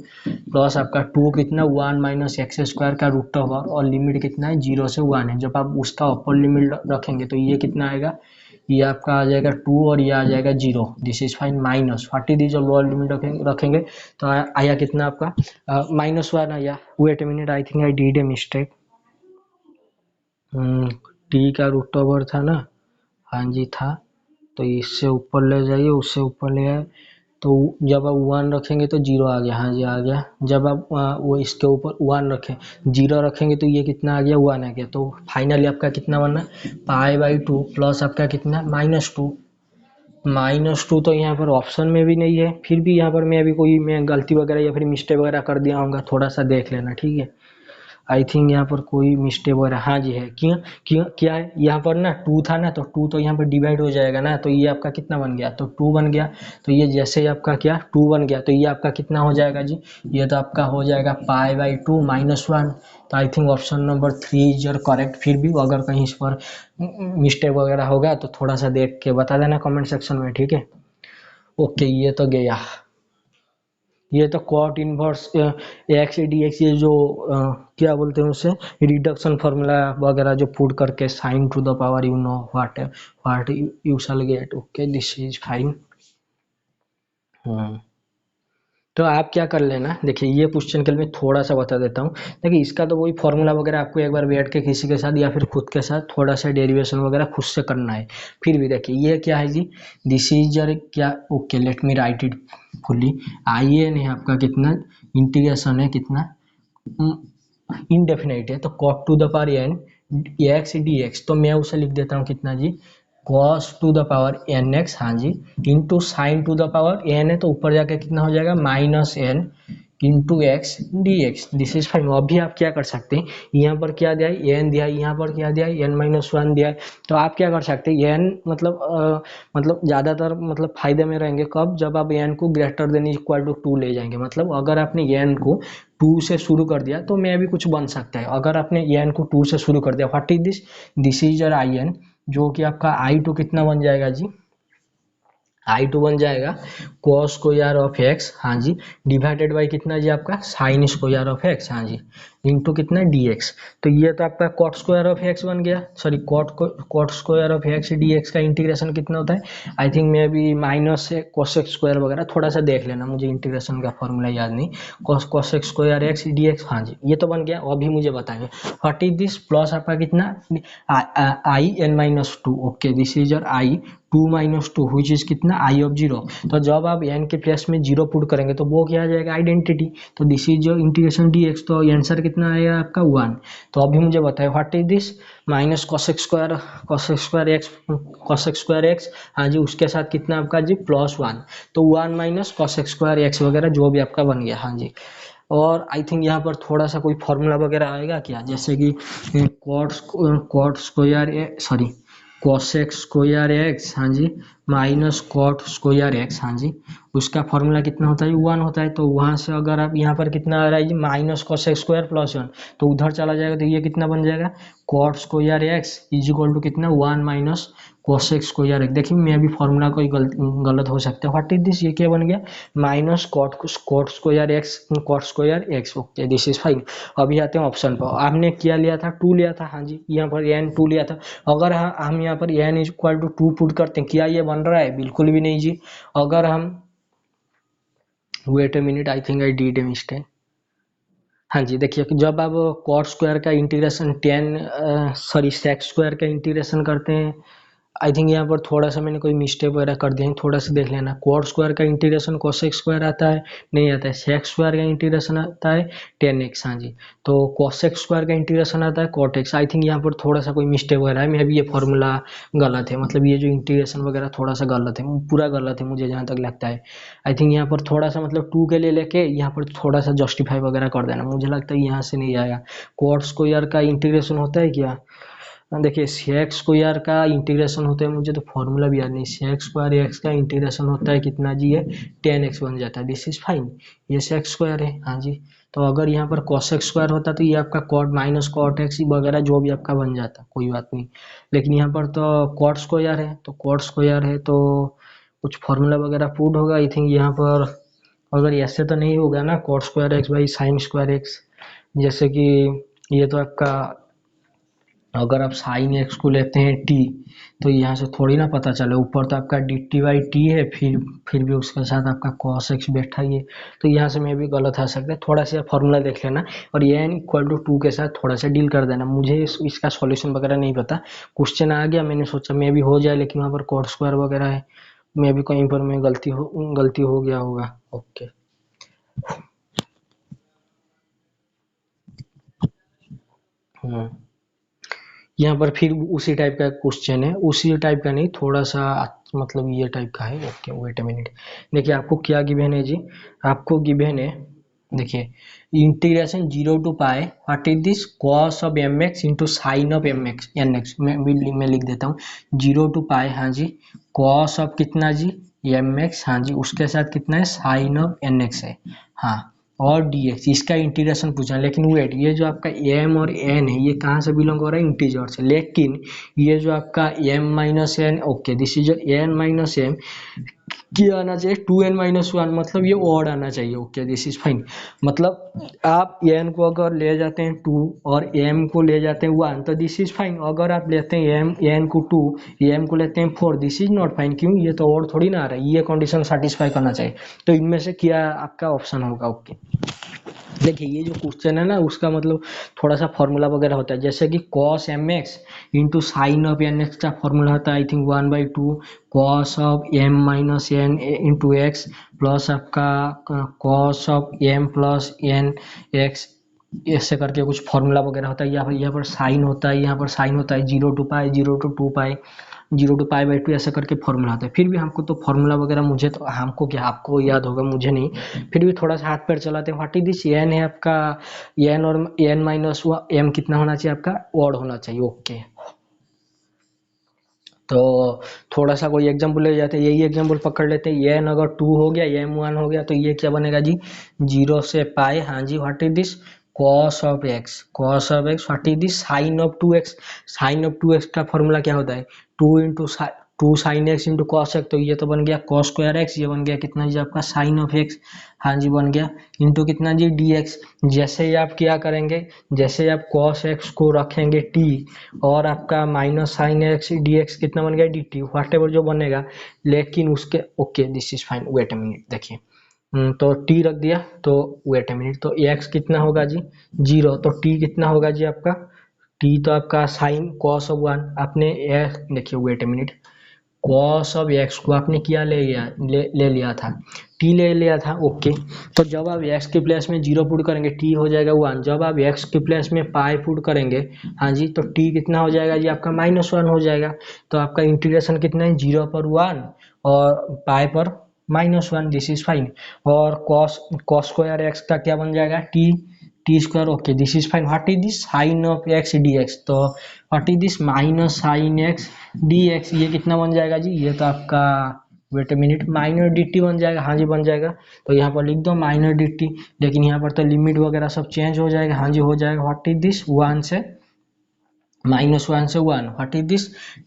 plus आपका 2 कितना 1 माइनस एक्स स्क्वायर का रूट ओवर, और लिमिट कितना है 0 से 1 है, जब आप उसका अपर लिमिट रखेंगे तो ये कितना आएगा, ये आपका आ जाएगा 2 और ये आ जाएगा 0, दिस इज फाइन। माइनस 40 दी, जो लोअर लिमिट रखेंगे तो आया कितना आपका -1 आया। Wait a minute, I think I did a mistake, t का रूट ओवर था ना, हाँ जी था, तो इससे ऊपर ले जाइए, उससे ऊपर ले आए, तो जब आप 1 रखेंगे तो 0 आ गया, हाँ जी आ गया। जब आप वो इसके ऊपर 1 रखें 0 रखेंगे तो ये कितना आ गया 1 आ गया, तो फाइनली आपका कितना बनना π/2 प्लस आपका कितना -2। -2 तो यहाँ पर ऑप्शन में भी नहीं है, फिर भी यहाँ पर मैं अभी कोई मैं गलती वगैरह या फिर मिस्टेक वगैरह कर दिया होगा, थोड़ा सा देख लेना, ठीक है। आई थिंक यहाँ पर कोई मिस्टेक वगैरह, हाँ जी है, क्यों क्यों क्या है, यहाँ पर ना 2 था ना, तो 2 तो यहाँ पर डिवाइड हो जाएगा ना, तो ये आपका कितना बन गया, तो 2 बन गया, तो ये जैसे ही आपका क्या 2 बन गया, तो ये आपका कितना हो जाएगा जी, ये तो आपका हो जाएगा π/2 -1। तो I think option number 3 is your correct. फिर भी अगर कहीं इस पर मिस्टेक वगैरह होगा तो थोड़ा सा देख के बता देना कमेंट सेक्शन में, ठीक है। ओके, ये तो गया, ये तो cot inverse x d x, ये जो क्या बोलते हैं उसे, रिडक्शन फार्मूला वगैरह जो पुट करके sign to the power, you know what you shall gate. Okay, this is fine. तो आप क्या कर लेना, देखिए ये क्वेश्चन के लिए मैं थोड़ा सा बता देता हूँ। देखिए इसका तो वही फॉर्मूला वगैरह आपको एक बार बैठ के किसी के साथ या फिर खुद के साथ थोड़ा सा डेरिवेशन वगैरह खुद से करना है। फिर भी देखिए ये क्या है जी, दिस इज योर क्या, okay let me write it fully. I n है आपका कितना, इंटीग्रेशन है कितना इनडेफिनाइट है, तो cot to the power n x d x, तो मैं उसे लिख देता हूँ कितना जी, cos to the power n x, हाँ जी, into sine to the power n है, तो ऊपर जाके कितना हो जाएगा -n into x d x, this is fine. अभी आप क्या कर सकते हैं, यहाँ पर क्या दिया है एन दिया है, यहाँ पर क्या दिया है n-1 दिया है, तो आप क्या कर सकते हैं एन मतलब ज़्यादातर मतलब फायदे में रहेंगे कब, जब आप एन को ग्रेटर देन इक्वल टू 2 ले जाएंगे। मतलब अगर आपने एन को 2 से शुरू कर दिया तो मैं भी कुछ बन सकता है, अगर आपने एन को 2 से शुरू कर दिया, what is this, this is your I n, जो कि आपका i2 कितना बन जाएगा जी, i2 बन जाएगा cos स्क्वायर ऑफ x, हाँ जी, डिवाइडेड बाई कितना जी आपका साइन स्क्वायर ऑफ x, हाँ जी, इंटू कितना dx। तो ये तो आपका cot स्क्वायर ऑफ x बन गया, sorry cot square of x dx का इंटीग्रेशन कितना होता है, आई थिंक मैं अभी माइनस से cosec स्क्वायर वगैरह थोड़ा सा देख लेना, मुझे इंटीग्रेशन का फॉर्मूला याद नहीं, cosec स्क्वायर x dx, हाँ जी ये तो बन गया। अभी मुझे बताएंगे व्हाट इज दिस, प्लस आपका कितना i n-2, okay this is your i 2 minus two which is कितना आई ऑफ जीरो। तो जब आप एन के प्लेस में जीरो पुट करेंगे तो वो क्या आ जाएगा आइडेंटिटी। तो दिस इज जो इंटीग्रेशन डी एक्स, तो आंसर कितना आएगा आपका 1। तो अभी मुझे बताए what is this minus cos square x हाँ जी, उसके साथ कितना आपका जी +1, तो 1 माइनस कॉस स्क्वायर एक्स वगैरह जो भी आपका बन गया हाँ जी। और आई थिंक यहाँ पर थोड़ा सा कोई फॉर्मूला वगैरह आएगा क्या, जैसे कि cot square sorry cosec square x हाँ जी माइनस कॉट स्क्वायर एक्स हाँ जी, उसका फॉर्मूला कितना होता है 1 होता है। तो वहां से अगर आप यहाँ पर कितना आ रहा है माइनस कोसेक स्क्वायर +1, तो उधर चला जाएगा तो ये कितना बन जाएगा cot square x is equal to कितना 1 माइनस कोसेक स्क्वायर एक्स। देखिए मैं भी फॉर्मूला कोई गलत हो सकता है। व्हाट इज दिस, ये क्या बन गया minus cot square x okay this is fine. अभी आते हैं ऑप्शन पर, आपने क्या लिया था 2 लिया था हाँ जी, यहाँ पर एन 2 लिया था। अगर हम यहाँ पर n is equal to 2 put करते हैं, क्या ये बन रहा है बिल्कुल भी नहीं जी। अगर हम wait a minute I think I did a mistake. हाँ जी देखिए जब आप कॉट स्क्वायर का इंटीग्रेशन सेक स्क्वायर का इंटीग्रेशन करते हैं, आई थिंक यहाँ पर थोड़ा सा मैंने कोई मिस्टेक वगैरह कर दिया है, थोड़ा सा देख लेना। कॉट स्क्वायर का इंटीग्रेशन कोसेक स्क्वायर आता है, नहीं आता है। सेक स्क्वायर का इंटीग्रेशन आता है टेन एक्स हाँ जी, तो कोसेक स्क्वायर का इंटीग्रेशन आता है कॉट एक्स। आई थिंक यहाँ पर थोड़ा सा कोई मिस्टेक वगैरह है, मे भी ये फॉर्मूला गलत है, मतलब ये जो इंटीग्रेशन वगैरह थोड़ा सा गलत है, पूरा गलत है मुझे जहाँ तक लगता है। आई थिंक यहाँ पर थोड़ा सा मतलब 2 के लिए लेके यहाँ पर थोड़ा सा जस्टिफाई वगैरह कर देना, मुझे लगता है यहाँ से नहीं आएगा। कॉट स्क्वायर का इंटीग्रेशन होता है क्या, देखिए सेक स्क्वायर का इंटीग्रेशन होता है, मुझे तो फॉर्मूला भी याद नहीं। सेक स्क्वायर एक्स का इंटीग्रेशन होता है कितना जी, ये 10x बन जाता है, दिस इज फाइन। ये सेक स्क्वायर है हाँ जी। तो अगर यहाँ पर कोसेक स्क्वायर होता तो ये आपका कॉट माइनस कॉट एक्स वगैरह जो भी आपका बन जाता, कोई बात नहीं। लेकिन यहाँ पर तो कॉट स्क्वायर है, तो कॉट स्क्वायर है तो कुछ फॉर्मूला वगैरह पुट होगा आई थिंक यहाँ पर। अगर ऐसे तो नहीं होगा ना cot square x by sine square x, जैसे कि ये तो आपका अगर आप साइन एक्स को लेते हैं टी, तो यहाँ से थोड़ी ना पता चले, ऊपर तो आपका डी टी बाई टी है, फिर भी उसके साथ आपका कॉस एक्स बैठा ही है, तो यहाँ से मैं भी गलत आ सकता है। थोड़ा सा फॉर्मूला देख लेना और ये एन इक्वल टू 2 के साथ थोड़ा सा डील कर देना। मुझे इसका सॉल्यूशन वगैरह नहीं पता, क्वेश्चन आ गया मैंने सोचा मे भी हो जाए, लेकिन वहाँ पर कॉट स्क्वायर वगैरह है, मे भी कहीं पर मैं गलती हो गया होगा। ओके यहाँ पर फिर उसी टाइप का क्वेश्चन है, उसी टाइप का नहीं, थोड़ा सा मतलब ये टाइप का है। ओके वेट अ मिनट, देखिए आपको क्या गिवन है जी, आपको गिवन है देखिए integration 0 to pi what is this cos of m x into sine of m x n x, मैं लिख देता हूँ 0 टू पाई हाँ जी कॉस ऑफ कितना जी एम एक्स हाँ जी, उसके साथ कितना है साइन ऑफ एन एक्स है हाँ, और dx इसका इंटीग्रेशन पूछा। लेकिन वेट, ये जो आपका m और n है ये कहाँ से बिलोंग हो रहा है इंटीजर से, लेकिन ये जो आपका m minus n okay this is n minus m क्या आना चाहिए 2n-1, मतलब ये ऑड आना चाहिए ओके दिस इज फाइन। मतलब आप n को अगर ले जाते हैं 2 और m को ले जाते हैं 1 तो दिस इज फाइन। अगर आप लेते हैं n को 2 m को लेते हैं 4 दिस इज नॉट फाइन, क्यों ये तो ऑड थोड़ी ना आ रहा है, ये कंडीशन सेटिस्फाई करना चाहिए। तो इनमें से क्या आपका ऑप्शन होगा ओके। देखिए ये जो क्वेश्चन है ना उसका मतलब थोड़ा सा फॉर्मूला वगैरह होता है, जैसे कि cos mx into sine of n x का फॉर्मूला होता है I think 1/2 cos of m minus n into x plus आपका cos of m plus n x, ऐसे करके कुछ फॉर्मूला वगैरह होता है। यहाँ पर साइन होता है, यहाँ पर साइन होता है 0 टू पाई 0 टू 2 पाई 0 टू पाई बाई 2 ऐसा करके फॉर्मूला आता है। फिर भी हमको तो फॉर्मूला वगैरह मुझे तो हमको क्या आपको याद होगा मुझे नहीं, फिर भी थोड़ा सा हाथ पैर चलाते हैं। व्हाट इज दिस एन है आपका एन और एन माइनस एम कितना होना चाहिए आपका ऑड होना चाहिए ओके। तो थोड़ा सा कोई एग्जाम्पल ले जाते हैं, यही एग्जाम्पल पकड़ लेते हैं। एन अगर 2 हो गया एम 1 हो गया तो ये क्या बनेगा जी 0 से पाई हाँ जी। What is this cos of x what is this sine of 2x, sine of 2x का फॉर्मूला क्या होता है 2 sine x into cos x, तो ये तो बन गया कॉस स्क्वायर एक्स, ये बन गया कितना जी आपका साइन ऑफ एक्स हाँ जी बन गया इंटू कितना जी dx। जैसे ही आप क्या करेंगे, जैसे आप cos x को रखेंगे t और आपका माइनस साइन एक्स dx कितना बन गया dt, व्हाट एवर जो बनेगा, लेकिन उसके okay this is fine. Wait a minute देखिए तो t रख दिया, तो वेट अ मिनट तो x कितना होगा जी 0, तो t कितना होगा जी आपका t तो आपका साइन कॉस ऑफ 1 आपने देखिए wait a minute cos of x को आपने क्या ले लिया था, टी ले लिया था। ओके, तो जब आप एक्स के प्लेस में जीरो पुट करेंगे टी हो जाएगा वन, जब आप एक्स के प्लेस में पाई पुट करेंगे हाँ जी तो टी कितना हो जाएगा जी आपका -1 हो जाएगा। तो आपका इंटीग्रेशन कितना है, जीरो पर वन और पाई पर -1, दिस इज फाइन। और कॉस कॉस स्क्वायर एक्स का क्या बन जाएगा, t t square. Okay this is fine. What is this, sine of x d x, तो what is this, minus sine x d x, ये कितना बन जाएगा जी, ये तो आपका wait a minute minus d t बन जाएगा। हाँ जी बन जाएगा, तो यहाँ पर लिख दो माइनर डी टी, लेकिन यहाँ पर तो लिमिट वगैरह सब चेंज हो जाएगा। हाँ जी हो जाएगा। व्हाट इज दिस, वन से -1 से 1, what is this,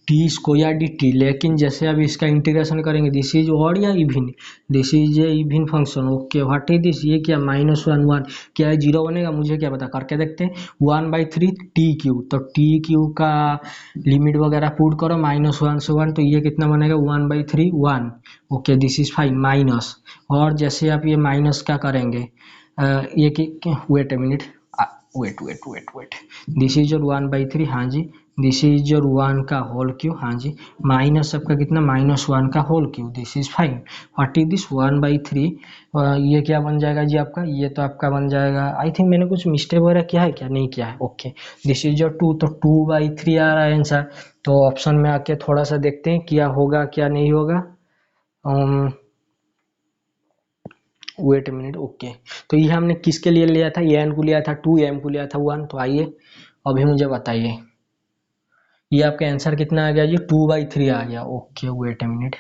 T square D T. लेकिन जैसे अब इसका इंटीग्रेशन करेंगे, दिस इज ऑड या even, this is a even function. Okay what is this, ये क्या -1 1 क्या है, जीरो बनेगा, मुझे क्या पता, करके देखते हैं। 1/3 टी क्यू, तो टी क्यू का लिमिट वगैरह पुट करो -1 से 1, तो ये कितना बनेगा 1/3 1। Okay this is fine minus. और जैसे आप ये माइनस क्या करेंगे, ये wait a minute, wait this is your 1/3 हाँ जी, दिस इज योर 1 का होल क्यूब हाँ जी, माइनस आपका कितना -1 का whole cube, this is fine. What is this 1/3, ये क्या बन जाएगा जी आपका, ये तो आपका बन जाएगा, आई थिंक मैंने कुछ मिस्टेक वगैरह किया है क्या, नहीं किया है। ओके दिस इज योर 2, तो 2/3 आ रहा है आंसर। तो ऑप्शन में आके थोड़ा सा देखते हैं क्या होगा क्या नहीं होगा। Wait minute. ओके, तो ये हमने किसके लिए लिया था, एन को लिया था 2, एम को लिया था 1। तो आइए अभी मुझे बताइए, ये आपका आंसर कितना आ गया जी, 2/3 आ गया। Okay wait a minute,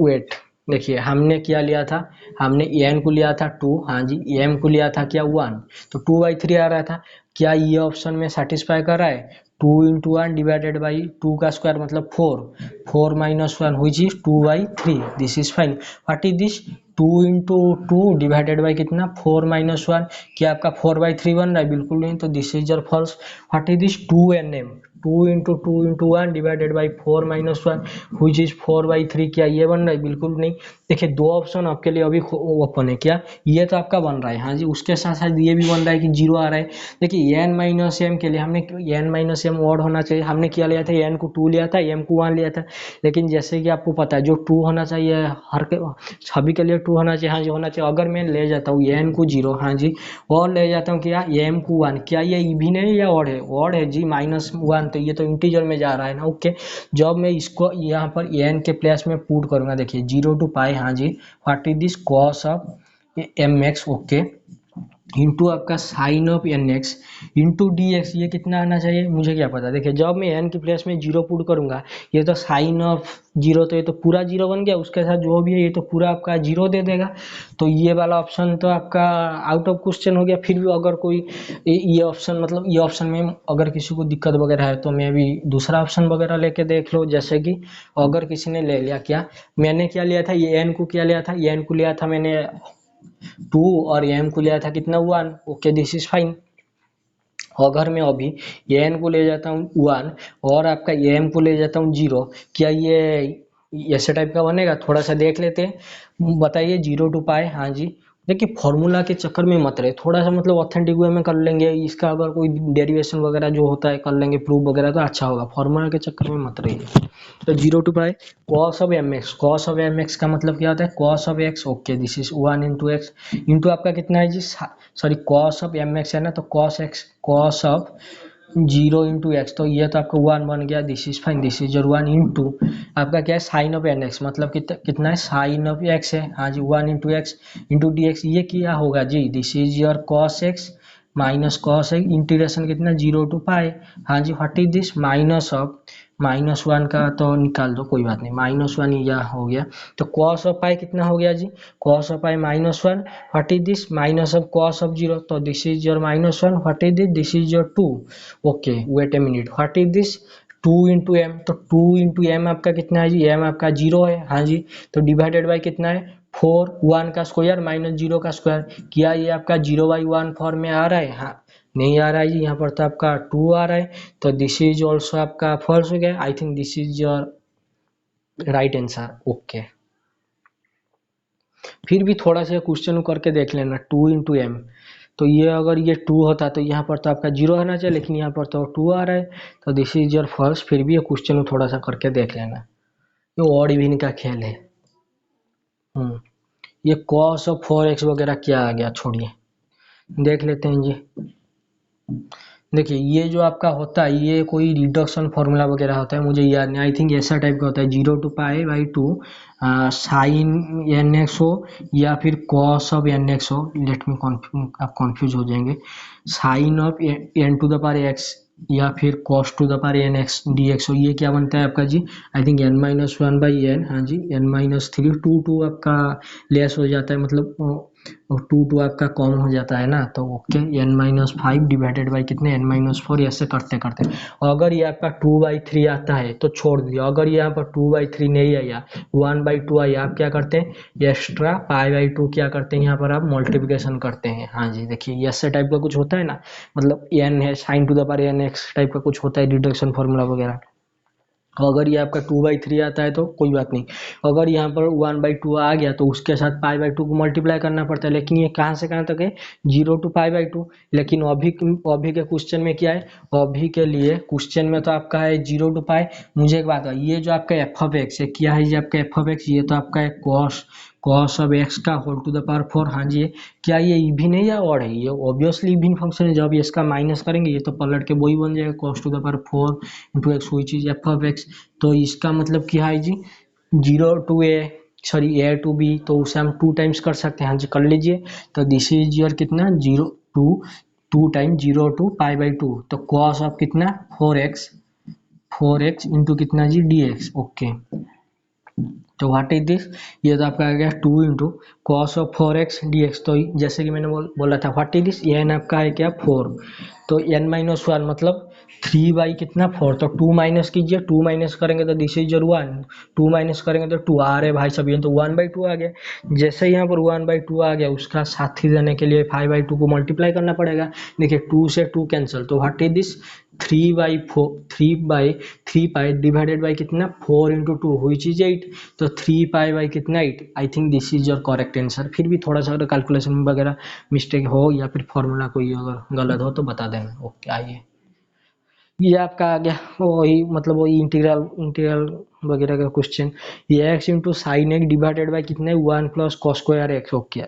wait, देखिए हमने क्या लिया था, हमने एन को लिया था 2 हाँ जी, एम को लिया था क्या 1, तो 2/3 आ रहा था। क्या ये ऑप्शन में सेटिस्फाई कर रहा है, 2 × 1 डिवाइडेड बाई 2 का स्क्वायर मतलब 4, 4 - 1 which is 2/3, this is fine. What is this, 2 × 2 divided by कितना 4 - 1, क्या आपका 4/3 बन रहा है, बिल्कुल नहीं, तो this is your false. What is this 2nm, 2 × 2 × 1 divided by 4 - 1 which is 4/3, क्या ये बन रहा है, बिल्कुल नहीं। देखिए दो ऑप्शन आपके लिए अभी ओपन है, क्या ये तो आपका बन रहा है हाँ जी, उसके साथ साथ ये भी बन रहा है कि जीरो आ रहा है। देखिए एन माइनस एम के लिए हमने एन माइनस एम ऑड होना चाहिए, हमने क्या लिया था, एन को 2 लिया था, एम को 1 लिया था। लेकिन जैसे कि आपको पता है जो 2 होना चाहिए हर के सभी के लिए 2 होना चाहिए हाँ जी, होना चाहिए। अगर मैं ले जाता हूँ एन को 0 हाँ जी, और ले जाता हूँ क्या एम को 1, क्या ये इवन है या ऑड है, ऑड है जी, -1, तो ये तो इंटीजर में जा रहा है ना। ओके, जब मैं इसको यहाँ पर एन के प्लेस में पुट करूंगा, देखिए 0 to पाई हाँ जी, what is this cos of m x. Okay, into आपका sine of n x into d x, ये कितना आना चाहिए, मुझे क्या पता। देखिए जब मैं एन की प्लेस में जीरो पुट करूंगा, ये तो साइन ऑफ जीरो, तो ये तो पूरा जीरो बन गया, उसके साथ जो भी है ये तो पूरा आपका जीरो दे देगा। तो ये वाला ऑप्शन तो आपका आउट ऑफ क्वेश्चन हो गया। फिर भी अगर कोई ये ऑप्शन मतलब ये ऑप्शन में अगर किसी को दिक्कत वगैरह है तो मैं भी दूसरा ऑप्शन वगैरह लेके देख लो। जैसे कि अगर किसी ने ले लिया, क्या मैंने क्या लिया था, ये एन को क्या लिया था, एन को लिया था मैंने 2 और एम को लिया था कितना 1। Okay this is fine. अगर मैं अभी एन को ले जाता हूँ 1 और आपका एम को ले जाता हूँ 0, क्या ये ऐसे टाइप का बनेगा, थोड़ा सा देख लेते हैं, बताइए 0 to पाई हाँ जी। देखिए फॉर्मूला के चक्कर में मत रहे, थोड़ा सा मतलब ऑथेंटिक वे में कर लेंगे इसका, अगर कोई डेरिवेशन वगैरह जो होता है कर लेंगे प्रूफ वगैरह तो अच्छा होगा, फॉर्मूला के चक्कर में मत रहिए। तो 0 to pi cos of m x, cos of m x का मतलब क्या होता है, cos of x. Okay this is 1 × x into आपका कितना है जी, sorry cos of m x है ना, तो cos x, cos of 0 × x, तो ये तो आपका 1 बन गया, this is fine, this is your 1 into आपका क्या है साइन ऑफ एन एक्स, मतलब कितना है साइन ऑफ एक्स है हाँ जी, 1 × एक्स इंटू डी एक्स, ये क्या होगा जी, this is your cos x minus cos x, integration कितना 0 to पाई हाँ जी, what is this minus of -1 का तो निकाल दो कोई बात नहीं, -1 यह हो गया। तो कॉस ऑफ पाई कितना हो गया जी, cos of pi -1, what is this minus of cos of 0, तो this is your -1, what is this is your 2। Okay wait a minute, what is this 2 × m, तो 2 × एम आपका कितना है जी, एम आपका 0 है हाँ जी, तो डिवाइडेड बाई कितना है 4, 1 का स्क्वायर -0 का स्क्वायर, क्या ये आपका 0/1 फॉर्म में आ रहा है, हाँ नहीं आ रहा है जी, यहाँ पर तो आपका 2 आ रहा है, तो दिस इज ऑल्सो आपका फॉल्स हो गया। I think this is your right answer. Okay, फिर भी थोड़ा सा क्वेश्चन करके देख लेना 2 × एम, तो ये अगर ये 2 होता तो यहाँ पर तो आपका 0 आना चाहिए, लेकिन यहाँ पर तो 2 आ रहा है, तो दिस इज योर फर्स्ट। फिर भी ये क्वेश्चन थोड़ा सा करके देख लेना, ये ऑड इवन का खेल है। ये cos ऑफ 4x वगैरह क्या आ गया, छोड़िए, देख लेते हैं जी। देखिए ये जो आपका होता है ये कोई रिडक्शन फार्मूला वगैरह होता है, मुझे याद नहीं, आई थिंक ऐसा टाइप का होता है, 0 to π/2 साइन एन एक्स हो या फिर कॉस ऑफ एन एक्स हो। लेट मी आप कॉन्फ्यूज हो जाएंगे, sine of n to the power x या फिर cos to the power n x d x हो। ये क्या बनता है आपका जी, आई थिंक n-1/n, हाँ जी, n-3, 2 आपका लेस हो जाता है, मतलब 2 आपका कम हो जाता है ना, तो ओके, n-5 डिवाइडेड बाई कितने, n-4, ऐसे करते करते। अगर ये आपका 2/3 आता है तो छोड़ दिया, अगर यहाँ पर 2/3 नहीं आया, 1/2 आया, आप क्या करते हैं, एक्स्ट्रा π/2 क्या करते हैं, यहाँ पर आप मल्टीप्लिकेशन करते हैं। हाँ जी, देखिए ऐसे टाइप का कुछ होता है ना, मतलब n है sign to the power n x type का कुछ होता है रिडक्शन फार्मूला वगैरह। अगर ये आपका 2/3 आता है तो कोई बात नहीं, अगर यहाँ पर 1/2 आ गया तो उसके साथ π/2 को मल्टीप्लाई करना पड़ता है, लेकिन ये कहाँ से कहाँ तक है, 0 to π/2। लेकिन अभी के क्वेश्चन में क्या है, अभी के लिए क्वेश्चन में तो आपका है 0 to π। मुझे एक बात है, ये जो आपका f(x) है, क्या है ये आपका f(x), ये तो आपका है cos ऑफ x का होल टू द पावर 4। हाँ जी, क्या ये इवन है या ऑड है, ये ऑब्वियसली इवन फंक्शन है, जब इसका माइनस करेंगे ये तो पलट के वही बन जाएगा, cos to the power 4 into x, which is f(x). तो इसका मतलब क्या है जी, 0 to a to b, तो उसे हम 2 टाइम्स कर सकते हैं। हाँ जी, कर लीजिए। तो दिस इज योर कितना, 0 to 2 टाइम्स 0 to π/2, तो cos ऑफ कितना 4x इंटू कितना जी dx। ओके, तो व्हाट इज दिस, ये तो आपका आ गया 2 into cos of 4x dx। तो जैसे कि मैंने बोला था, व्हाट इज दिस, n आपका है क्या 4, तो n-1 मतलब 3 कितना 4, तो 2 माइनस कीजिए, 2 माइनस करेंगे तो दिस इज योर 1, 2 माइनस करेंगे तो 2 आ रहे भाई सब, ये तो 1/2 आ गया। जैसे यहाँ पर 1/2 आ गया, उसका साथी देने के लिए 5/2 को मल्टीप्लाई करना पड़ेगा। देखिए 2 से 2 कैंसिल, तो what is this 3/3 divided by कितना 4 इंटू 2 विच इज 8, तो 3 कितना 8। आई think this is your correct answer. फिर भी थोड़ा सा अगर कैलकुलेशन वगैरह मिस्टेक हो या फिर फॉर्मूला कोई अगर गलत हो तो बता देना। ओके, आइए, ये आपका आ गया वही, मतलब वही इंटीग्रल वगैरह का क्वेश्चन। ये x into sine x divided by कितने 1 plus cos square x. Okay,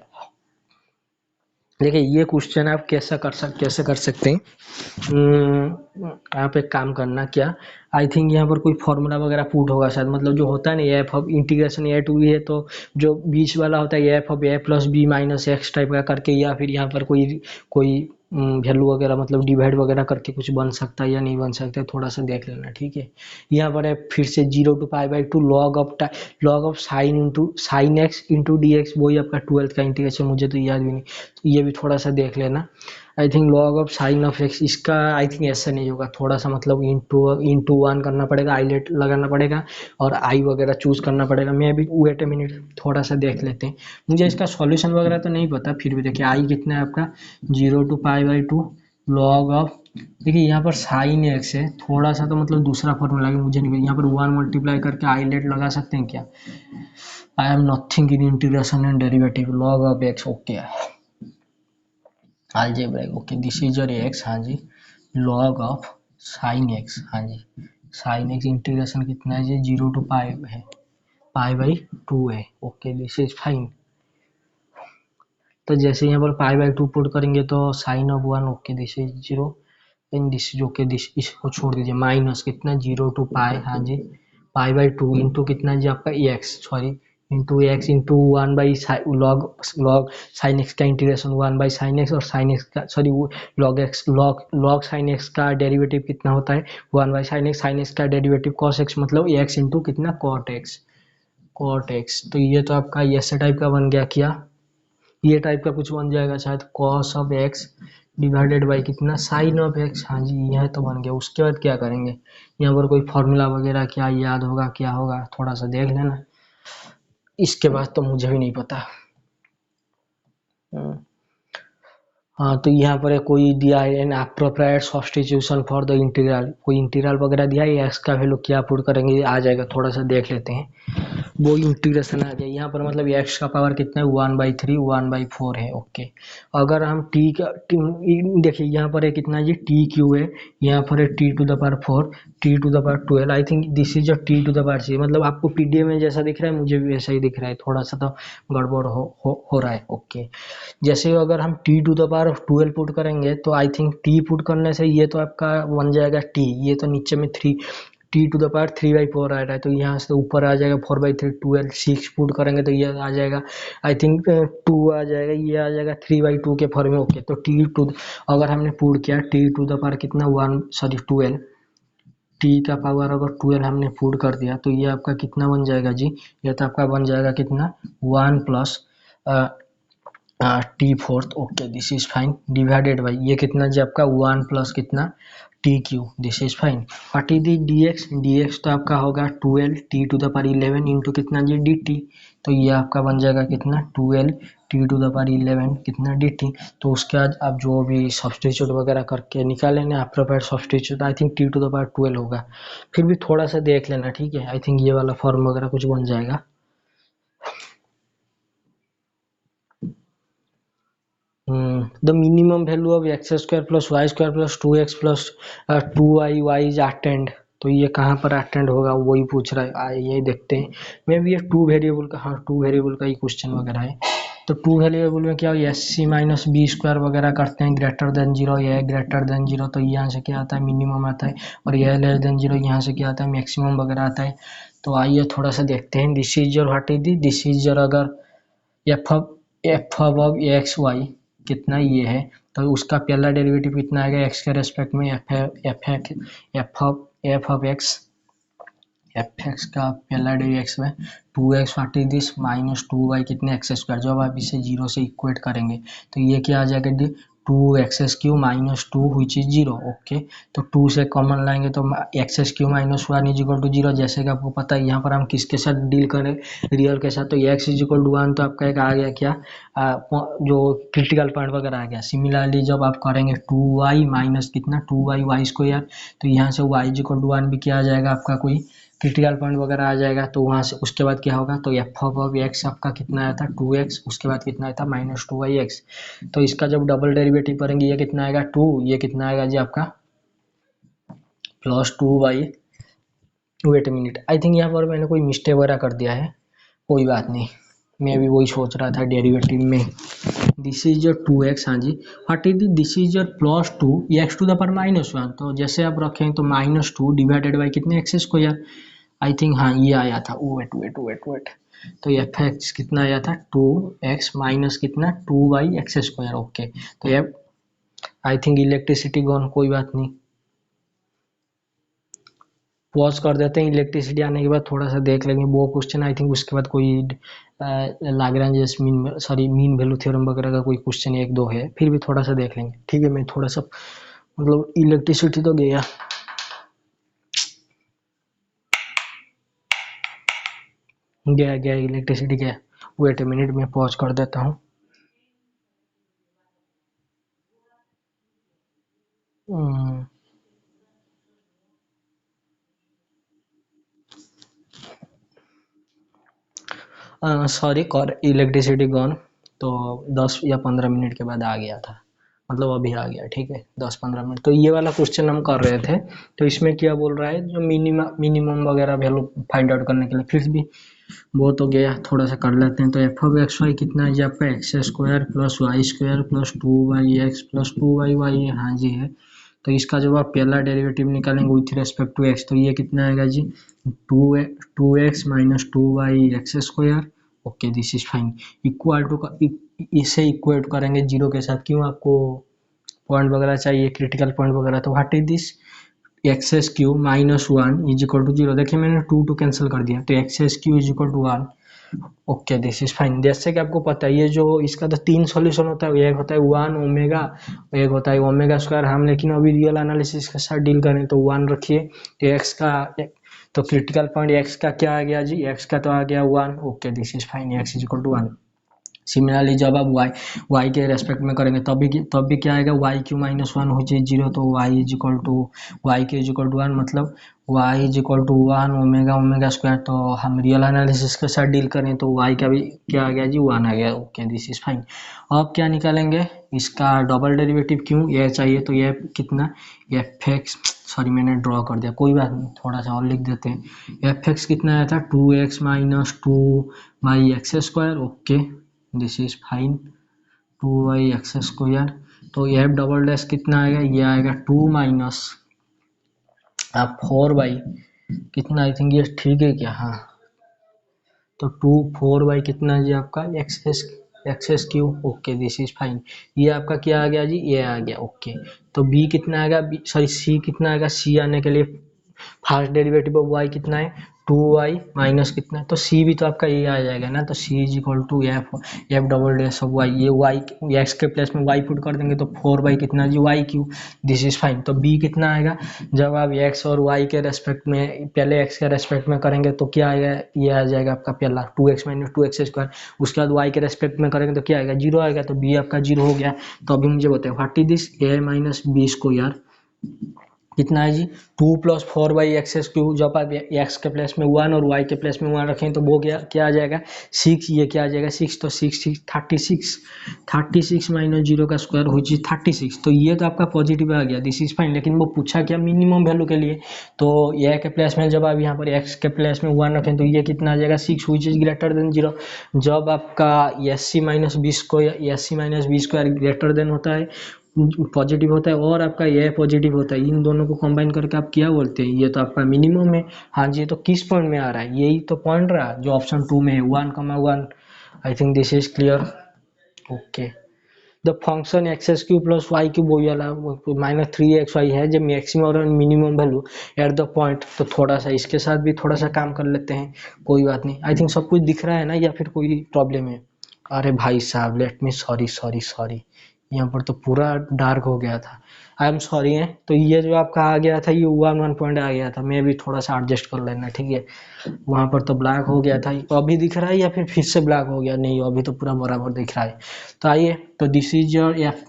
देखिए ये क्वेश्चन आप कैसे कर सकते हैं, आप एक काम करना, क्या आई थिंक यहाँ पर कोई फॉर्मूला वगैरह पुट होगा शायद, मतलब जो होता है ना f of integration a to b है, तो जो बीच वाला होता है f of a plus b minus x type का करके, या फिर यहाँ पर कोई वैल्यू वगैरह मतलब डिवाइड वगैरह करके कुछ बन सकता है या नहीं बन सकता है, थोड़ा सा देख लेना, ठीक है। यहाँ पर है फिर से 0 to π/2 log of sine x into d x, वही आपका 12th का इंटीग्रेशन, मुझे तो याद भी नहीं, तो ये भी थोड़ा सा देख लेना। I think log of sign of x, इसका आई थिंक ऐसा नहीं होगा, थोड़ा सा मतलब इंटू 1 करना पड़ेगा, आईलेट लगाना पड़ेगा और आई वगैरह चूज करना पड़ेगा। मैं अभी वेट ए मिनट थोड़ा सा देख लेते हैं, मुझे इसका सॉल्यूशन वगैरह तो नहीं पता, फिर भी देखिए आई कितना है आपका 0 to π/2 लॉग ऑफ, देखिए यहाँ पर साइन एक्स है, थोड़ा सा तो मतलब दूसरा फॉर्मूला है, मुझे नहीं, यहाँ पर 1 मल्टीप्लाई करके आईलेट लगा सकते हैं क्या, I am nothing in integration and derivative, log of x. Okay, algebraic, okay, this is your x, हाँ जी, लॉग ऑफ साइन एक्स, हाँ जी, साइन एक्स इंटीग्रेशन कितना है जी 0 to π है, π/2 है। Okay, this is fine. तो जैसे यहाँ पर π/2 पुट करेंगे तो sine of 1, okay, this is 0 and this is okay, this इसको छोड़ दीजिए, माइनस कितना 0 to π, हाँ जी, π/2 इंटू कितना जी आपका x, sorry into x into 1 by log sine x का इंटीग्रेशन 1 बाई साइन एक्स, और साइन एक्स का सॉरी लॉग साइन एक्स का डेरिवेटिव कितना होता है 1 बाई साइन एक्स का डेरिवेटिव कॉस एक्स, मतलब एक्स इंटू कितना कॉट एक्स। तो ये तो आपका ऐसे टाइप का बन गया, क्या ये टाइप का कुछ बन जाएगा शायद, cos of x divided by कितना साइन ऑफ एक्स। हाँ जी, यह तो बन गया। उसके बाद क्या करेंगे, यहाँ पर कोई फॉर्मूला वगैरह क्या याद होगा, क्या होगा, थोड़ा सा देख लेना, इसके बाद तो मुझे भी नहीं पता। हाँ, तो यहाँ पर कोई दिया है an appropriate substitution for the integral, कोई इंटीग्रल वगैरह दिया है, एक्स का वैल्यू क्या पुट करेंगे आ जाएगा, थोड़ा सा देख लेते हैं। वो इंटीग्रेशन आ गया यहाँ पर, मतलब एक्स का पावर कितना है 1/3 1/4 है। ओके, अगर हम टी का देखिए यहाँ पर है कितना जी टी क्यू है, यहाँ पर है t⁴ t⁴ I think this is a t⁴c, मतलब आपको पीडीएफ में जैसा दिख रहा है मुझे भी वैसा ही दिख रहा है, थोड़ा सा तो गड़बड़ हो रहा है। ओके, जैसे अगर हम t⁴ पुट करेंगे तो आई थिंक t पुट करने से ये तो आपका बन जाएगा t, ये तो नीचे में 3 t⁴ आ रहा है, तो यहाँ से ऊपर आ जाएगा 4/3 12, 6 पुट करेंगे तो ये आ जाएगा आई थिंक 2 आ जाएगा, ये आ जाएगा 3/2 के फॉर्म में। ओके, तो अगर हमने पुट किया t⁴ कितना 12 t का पावर अगर 12 हमने पुट कर दिया तो ये आपका कितना बन जाएगा जी, ये तो आपका बन जाएगा कितना 1 plus t⁴। Okay, this is fine, divided by ये कितना जी आपका 1 प्लस कितना T Q, this is fine. What is the dx तो आपका होगा 12 t⁴11 इंटू कितना जी dt, तो ये आपका बन जाएगा कितना 12 t⁴11 कितना dt। तो उसके बाद आप जो भी सब्स्टिट्यूट वगैरह करके निकालेंगे लेना appropriate substitute, I think t⁴12 होगा, फिर भी थोड़ा सा देख लेना, ठीक है। आई थिंक ये वाला फॉर्म वगैरह कुछ बन जाएगा। The minimum value of x square plus y square plus 2x plus 2y is attained, तो ये कहाँ पर अटेंड होगा वही पूछ रहा है। ये देखते हैं, मे भी ये टू वेरिएबल का, हाँ टू वेरिएबल का ही क्वेश्चन वगैरह है। तो टू वेरिएबल में क्या हो, s c minus b square वगैरह करते हैं, ग्रेटर देन जीरो, ये ग्रेटर देन जीरो, तो यहाँ से क्या आता है मिनिमम आता है, और यह लेस देन जीरो यहाँ से क्या आता है मैक्सिमम वगैरह आता है। तो आइए थोड़ा सा देखते हैं, this is your what is the, this is your अगर एफ अब एक्स वाई कितना ये है, तो उसका पहला डेरिवेटिव कितना आएगा एक्स के रेस्पेक्ट में, एफ ऑफ एक्स का पहला डेरिवेटिव एक्स में 2x what is this minus 2y कितने एक्स स्क्वायर, जब आप इसे जीरो से इक्वेट करेंगे तो ये क्या आ जाएगा 2x³ minus 2 which is zero. Okay, तो 2 से कॉमन लाएंगे तो x³ minus 1 is equal to zero, जैसे कि आपको पता है यहाँ पर हम किसके साथ डील करें, रियल के साथ, तो x इज इक्वल टू 1, तो आपका एक आ गया क्या जो क्रिटिकल पॉइंट वगैरह आ गया। सिमिलरली जब आप करेंगे 2y माइनस कितना 2y स्क्वायर, तो यहाँ से y इज इक्वल टू 1 भी क्या आ जाएगा आपका कोई क्रिटिकल पॉइंट वगैरह आ जाएगा, तो वहाँ से उसके बाद क्या होगा, तो एफ ऑफ एक्स आपका कितना आया था 2x, उसके बाद कितना आया था माइनस 2yx, तो इसका जब डबल डेरिवेटिव करेंगे ये कितना आएगा 2, ये कितना आएगा जी आपका plus 2y। Wait a minute, I think यहाँ पर मैंने कोई मिस्टेक वगैरह कर दिया है, कोई बात नहीं, मैं भी वही सोच रहा था डेरिवेटिव में। दिस इज योर 2x, हाँ जी, what is this is your plus 2 x to the power minus 1, तो जैसे आप रखें तो माइनस 2 डिवाइडेड बाई कितने एक्स स्क्वायर, आई थिंक हाँ ये आया था, वेट, तो एफ एक्स कितना आया था 2x माइनस कितना 2y एक्स स्क्वायर। ओके, तो ये आई थिंक इलेक्ट्रिसिटी गॉन, कोई बात नहीं, पॉज कर देते हैं, इलेक्ट्रिसिटी आने के बाद थोड़ा सा देख लेंगे वो क्वेश्चन, आई थिंक उसके बाद कोई Lagrange mean sorry mean value theorem वगैरह का कोई क्वेश्चन एक दो है, फिर भी थोड़ा सा देख लेंगे, ठीक है। मैं थोड़ा सा मतलब इलेक्ट्रिसिटी तो गया इलेक्ट्रिसिटी गया, वेट ए मिनट में पॉज कर देता हूँ। सॉरी इलेक्ट्रिसिटी गॉन, तो 10 या 15 मिनट के बाद आ गया था, मतलब अभी आ गया, ठीक है 10-15 मिनट। तो ये वाला क्वेश्चन हम कर रहे थे, तो इसमें क्या बोल रहा है जो मिनिमम वगैरह वैल्यू फाइंड आउट करने के लिए, फिर भी वो तो गया, थोड़ा सा कर लेते हैं। तो एफ ऑफ एक्स वाई कितना है जी आपका x square plus y square plus 2y(x) plus 2y हाँ जी है, तो इसका जब आप पहला डेरिवेटिव निकालेंगे विथ रेस्पेक्ट टू एक्स, तो ये कितना आएगा जी 2x minus 2y(x) square. Okay, this is fine, equal to का इसे इक्वेट करेंगे जीरो के साथ, क्यों आपको पॉइंट वगैरह चाहिए क्रिटिकल पॉइंट वगैरह, तो व्हाट इज दिस एक्स³ minus 1 is equal to zero, देखिए मैंने 2 कैंसिल कर दिया, तो एक्स³ is equal to 1। Okay, this is fine, जैसे कि आपको पता है ये जो इसका तो 3 सॉल्यूशन होता है, एक होता है 1 ओमेगा, एक होता है ओमेगा स्क्वायर, हम लेकिन अभी रियल एनालिसिस के साथ डील करें तो 1 रखिए, तो एक्स का तो क्रिटिकल पॉइंट एक्स का क्या आ गया जी, एक्स का तो आ गया 1। Okay, this is fine, x is equal to 1। Similarly जब आप y के रेस्पेक्ट में करेंगे तब भी क्या आएगा, वाई क्यू माइनस वन हो जाए जीरो, तो y is equal to y q is equal to one, मतलब y is equal to one omega omega square. तो हम रियल एनालिसिस के साथ डील करें तो y का भी क्या आ गया जी, वन आ गया। Okay, this is fine. अब क्या निकालेंगे, इसका डबल डेरिवेटिव क्यों, ये चाहिए तो ये कितना, एफ एक्स, सॉरी मैंने ड्रॉ कर दिया, कोई बात नहीं, थोड़ा सा और लिख देते हैं। एफ एक्स कितना आया था, 2x minus two by x square. Okay, this is fine, 2y x square. तो एफ डबल डैश कितना आएगा, ये आएगा 2 माइनस आप 4 बाई कितना, आई थिंक ये ठीक है क्या, हाँ, तो 4 बाई कितना है जी आपका x s Q. Okay, this is fine. ये आपका क्या आ गया जी, ये आ गया। ओके, तो बी कितना आएगा, सॉरी सी कितना आएगा, सी आने के लिए फर्स्ट डेरिवेटिव ऑफ वाई कितना है, 2y माइनस कितना है, तो सी भी तो आपका ये आ जाएगा ना, तो c is equal to f double dash of y, ये वाई एक्स के प्लेस में वाई पुट कर देंगे तो 4 बाई कितना जी, y q. This is fine. तो बी कितना आएगा, जब आप एक्स और वाई के रेस्पेक्ट में, पहले एक्स के रेस्पेक्ट में करेंगे तो क्या आएगा, ये आ जाएगा आपका पहला 2x minus two x square, उसके बाद वाई के रेस्पेक्ट में करेंगे तो क्या आएगा, जीरो आएगा, तो बी आपका जीरो हो गया। तो अभी मुझे बताओ what is this, a minus b square कितना है जी, 2 प्लस 4 बाई एक्स क्यू, जब आप एक्स के प्लेस में वन और वाई के प्लेस में वन रखें तो वो क्या आ जाएगा, 6, ये क्या आ जाएगा 6, तो 36 माइनस जीरो का स्क्वायर हो जी 36, तो ये तो आपका पॉजिटिव आ गया, दिस इज फाइन। लेकिन वो पूछा क्या, मिनिमम वैल्यू के लिए, तो ए के प्लेस में जब आप यहाँ पर एक्स के प्लेस में वन रखें तो ये कितना आ जाएगा 6 which is greater than zero. जब आपका s c minus b square greater than होता है, पॉजिटिव होता है, और आपका ये पॉजिटिव होता है, इन दोनों को कंबाइन करके आप क्या बोलते हैं, ये तो आपका मिनिमम है। हाँ जी, तो किस पॉइंट में आ रहा है, यही तो पॉइंट रहा जो ऑप्शन 2 में है, 1,1। I think this is clear. Okay, the function x s q plus y q वही वाला माइनस 3xy है, जब मैक्सिमम और minimum value at the point, तो थोड़ा सा इसके साथ भी थोड़ा सा काम कर लेते हैं, कोई बात नहीं। आई थिंक सब कुछ दिख रहा है ना, या फिर कोई प्रॉब्लम है। अरे भाई साहब, let me sorry sorry sorry, यहाँ पर तो पूरा डार्क हो गया था, आई एम सॉरी है। तो ये जो आपका आ गया था, ये 1 पॉइंट आ गया था, मैं भी थोड़ा सा एडजस्ट कर लेना, ठीक है। वहाँ पर तो ब्लैक हो गया था, तो अभी दिख रहा है या फिर से ब्लैक हो गया, नहीं अभी तो पूरा बराबर दिख रहा है। तो आइए, तो this is your f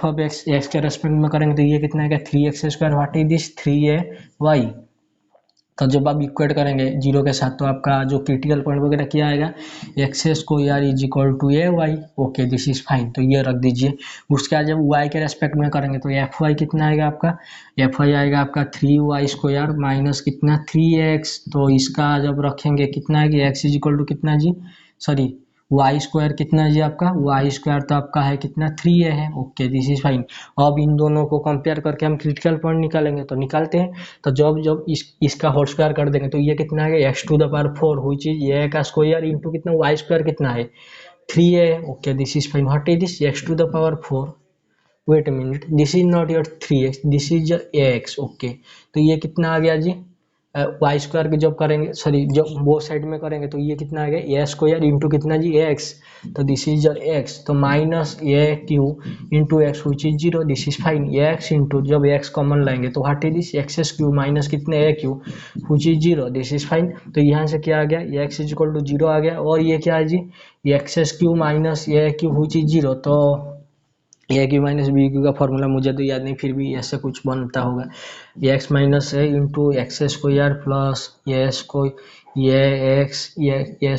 of x के रेस्पेक्ट में करेंगे तो ये कितना है, 3x² what is this, 3ay। तो जब आप इक्वेट करेंगे जीरो के साथ तो आपका जो क्रिटिकल पॉइंट वगैरह क्या आएगा, x square is equal to a y. Okay, this is fine, तो ये रख दीजिए। उसके बाद जब वाई के रेस्पेक्ट में करेंगे तो एफ वाई कितना आएगा आपका, एफ वाई आएगा आपका 3y² माइनस कितना 3x। तो इसका जब रखेंगे कितना है कि एक्स इज इक्वल टू कितना जी, सॉरी वाई स्क्वायर कितना है जी आपका, वाई स्क्वायर तो आपका है कितना 3a है। Okay, this is fine. अब इन दोनों को कंपेयर करके हम क्रिटिकल पॉइंट निकालेंगे, तो निकालते हैं। तो जब जब इसका होल स्क्वायर कर देंगे तो ये कितना है, x⁴ हुई चीज ये का स्क्वायर इंटू कितना वाई स्क्वायर कितना है 3a। Okay, this is fine. What is this, x⁴, wait a minute, this is not your 3x, this is your ax। Okay, तो ये कितना आ गया जी, वाई स्क्वायर के जब करेंगे, सॉरी जब वो साइड में करेंगे तो ये कितना आ गया, ए स्क्वायर इंटू कितना जी एक्स, तो दिस इज योर एक्स, तो minus a q into x which is zero, this is fine. X into जब एक्स कॉमन लाएंगे तो what is this, x s q minus कितने a q which is zero, this is fine. तो यहाँ से क्या आ गया, x is equal to zero आ गया, और ये क्या है जी, x s q minus a q which is zero. तो ए क्यू माइनस बी क्यू का फॉर्मूला मुझे तो याद नहीं, फिर भी ऐसे कुछ बनता होगा, एक्स माइनस ए into x square plus x को ये x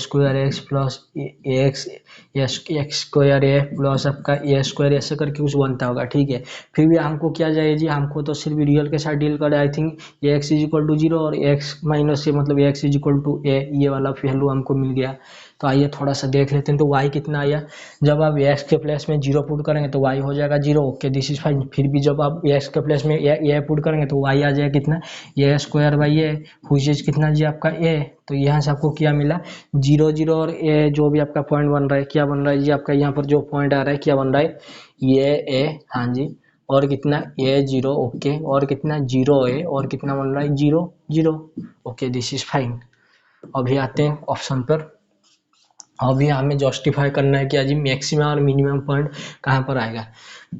square x plus x x square a plus आपका ए स्क्वायर, ऐसे करके कुछ बनता होगा, ठीक है। फिर भी हमको क्या चाहिए जी, हमको तो सिर्फ रियल के साथ डील करे। I think x is equal to zero और एक्स माइनस ए मतलब x is equal to a, ये वाला वैल्यू हमको मिल गया। तो आइए थोड़ा सा देख लेते हैं, तो y कितना आया, जब आप x के प्लेस में जीरो पुट करेंगे तो y हो जाएगा zero. Okay, this is fine. फिर भी जब आप x के प्लेस में ए पुट करेंगे तो y आ जाएगा कितना, a square by a which is कितना जी आपका a। तो यहाँ से आपको क्या मिला, जीरो जीरो और a जो भी आपका पॉइंट बन रहा है, क्या बन रहा है जी आपका, यहाँ पर जो पॉइंट आ रहा है क्या बन रहा है, ये a, हाँ जी, और कितना a जीरो। ओके, और कितना जीरो a, और कितना बन रहा है zero zero. Okay, this is fine. अभी आते हैं ऑप्शन पर। अभी हमें जस्टिफाई करना है कि आज मैक्सिमम और मिनिमम पॉइंट कहाँ पर आएगा।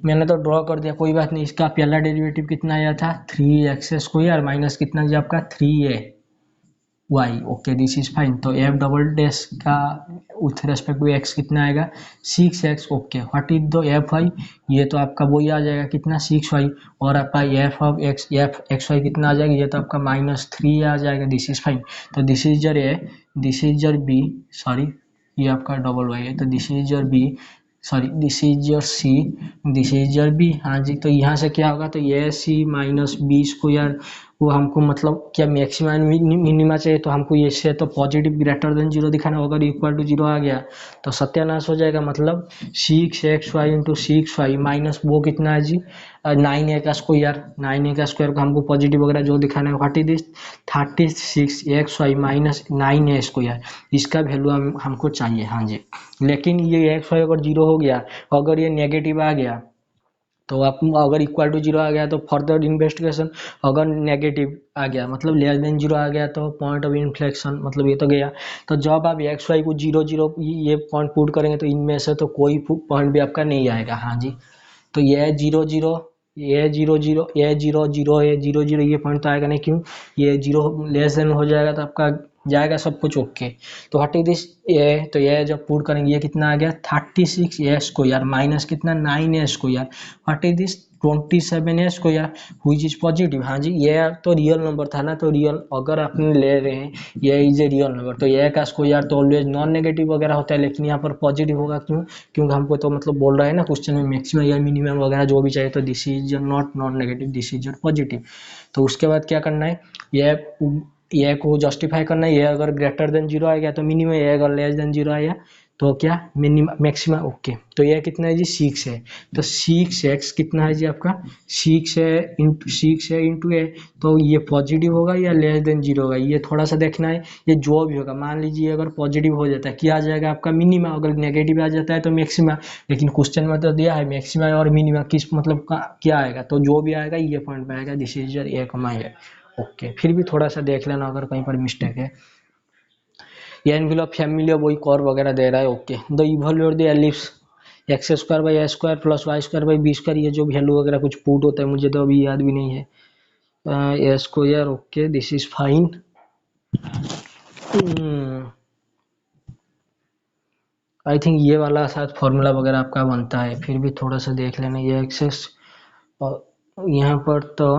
मैंने तो ड्रॉ कर दिया, कोई बात नहीं। इसका पहला डेरिवेटिव कितना आया था, 3x² माइनस कितना जी आपका 3ay। Okay, this is fine. तो एफ डबल डैश का विथ रेस्पेक्ट टू एक्स कितना आएगा 6x। Okay, what is the f y, ये तो आपका वही आ जाएगा कितना 6y, और आपका f of x f x y कितना आ जाएगा, ये तो आपका -3 आ जाएगा। This is fine. तो this is your a, this is your b, sorry ये आपका डबल वाई है, तो this is your b, sorry this is your c, this is your b. हाँ जी, तो यहाँ से क्या होगा, तो ये सी माइनस बी स्क्वायर, वो हमको मतलब क्या मैक्सिमा मिनिमा चाहिए, तो हमको ये से तो पॉजिटिव ग्रेटर देन जीरो दिखाना होगा। इक्वल टू जीरो आ गया तो सत्यानाश हो जाएगा, मतलब 6xy इंटू 6y माइनस वो कितना है जी 9a का स्क्वायर, 9a का स्क्वायर को हमको पॉजिटिव वगैरह जो दिखाना है, what is this 36xy minus 9a square, इसका वैल्यू हमको चाहिए। हाँ जी, लेकिन ये xy अगर जीरो हो गया, अगर ये नेगेटिव आ गया, तो आप अगर इक्वल टू जीरो आ गया तो फर्दर इन्वेस्टिगेशन, अगर नेगेटिव आ गया मतलब लेस देन जीरो आ गया तो पॉइंट ऑफ इन्फ्लेक्शन, मतलब ये तो गया। तो जब आप एक्स वाई को जीरो जीरो ये पॉइंट पुट करेंगे तो इनमें से तो कोई पॉइंट भी आपका नहीं आएगा। हाँ जी, तो ये जीरो जीरो, ये जीरो जीरो, ये जीरो जीरो, ये जीरो जीरो, ये पॉइंट तो आएगा नहीं, क्यों, ये जीरो लेस देन हो जाएगा तो आपका जाएगा सब कुछ ओके। तो व्हाट इज दिस, ये तो ये जब पुट करेंगे ये कितना आ गया 36 ए स्क्वायर माइनस कितना 9 a square, what is this 27 a square which is positive. हाँ जी, ये तो रियल नंबर था ना, तो रियल अगर आपने ले रहे हैं ये इज ए रियल नंबर, तो ये का स्क्वायर तो ऑलवेज नॉन नेगेटिव वगैरह होता है, लेकिन यहाँ पर पॉजिटिव होगा, क्यों, क्योंकि हमको तो मतलब बोल रहा है ना क्वेश्चन में मैक्सिमम या मिनिमम वगैरह जो भी चाहिए, तो this is not non negative, this is positive. तो उसके बाद क्या करना है, ये को जस्टिफाई करना है, ये अगर ग्रेटर देन जीरो आएगा तो मिनिमम, ये अगर लेस देन जीरो आया तो क्या मिनिमम मैक्सिमम। ओके, तो ये कितना है जी 6 है, तो 6x कितना है जी आपका 6 है इंटू ए, तो ये पॉजिटिव होगा या लेस देन जीरो होगा, ये थोड़ा सा देखना है। ये जो भी होगा, मान लीजिए अगर पॉजिटिव हो जाता है क्या आ जाएगा आपका मिनिमा, अगर नेगेटिव आ जाता है तो मैक्सिमा, लेकिन क्वेश्चन में तो दिया है मैक्सिमा और मिनिमा किस मतलब का क्या आएगा, तो जो भी आएगा ये पॉइंट पे आएगा, दिस इज योर ए कमा है। ओके, फिर भी थोड़ा सा देख लेना अगर कहीं पर मिस्टेक है। ये एनवेलप फैमिली वही कॉर वगैरह दे रहा है। Okay, the evaluate the ellipse x square by a square plus y square by b square, ये जो वैल्यू वगैरह कुछ पुट होता है मुझे तो अभी याद भी नहीं है। A square, okay this is fine. I think ये वाला शायद फॉर्मूला वगैरह आपका बनता है, फिर भी थोड़ा सा देख लेना ये एक्सेस। और यहाँ पर तो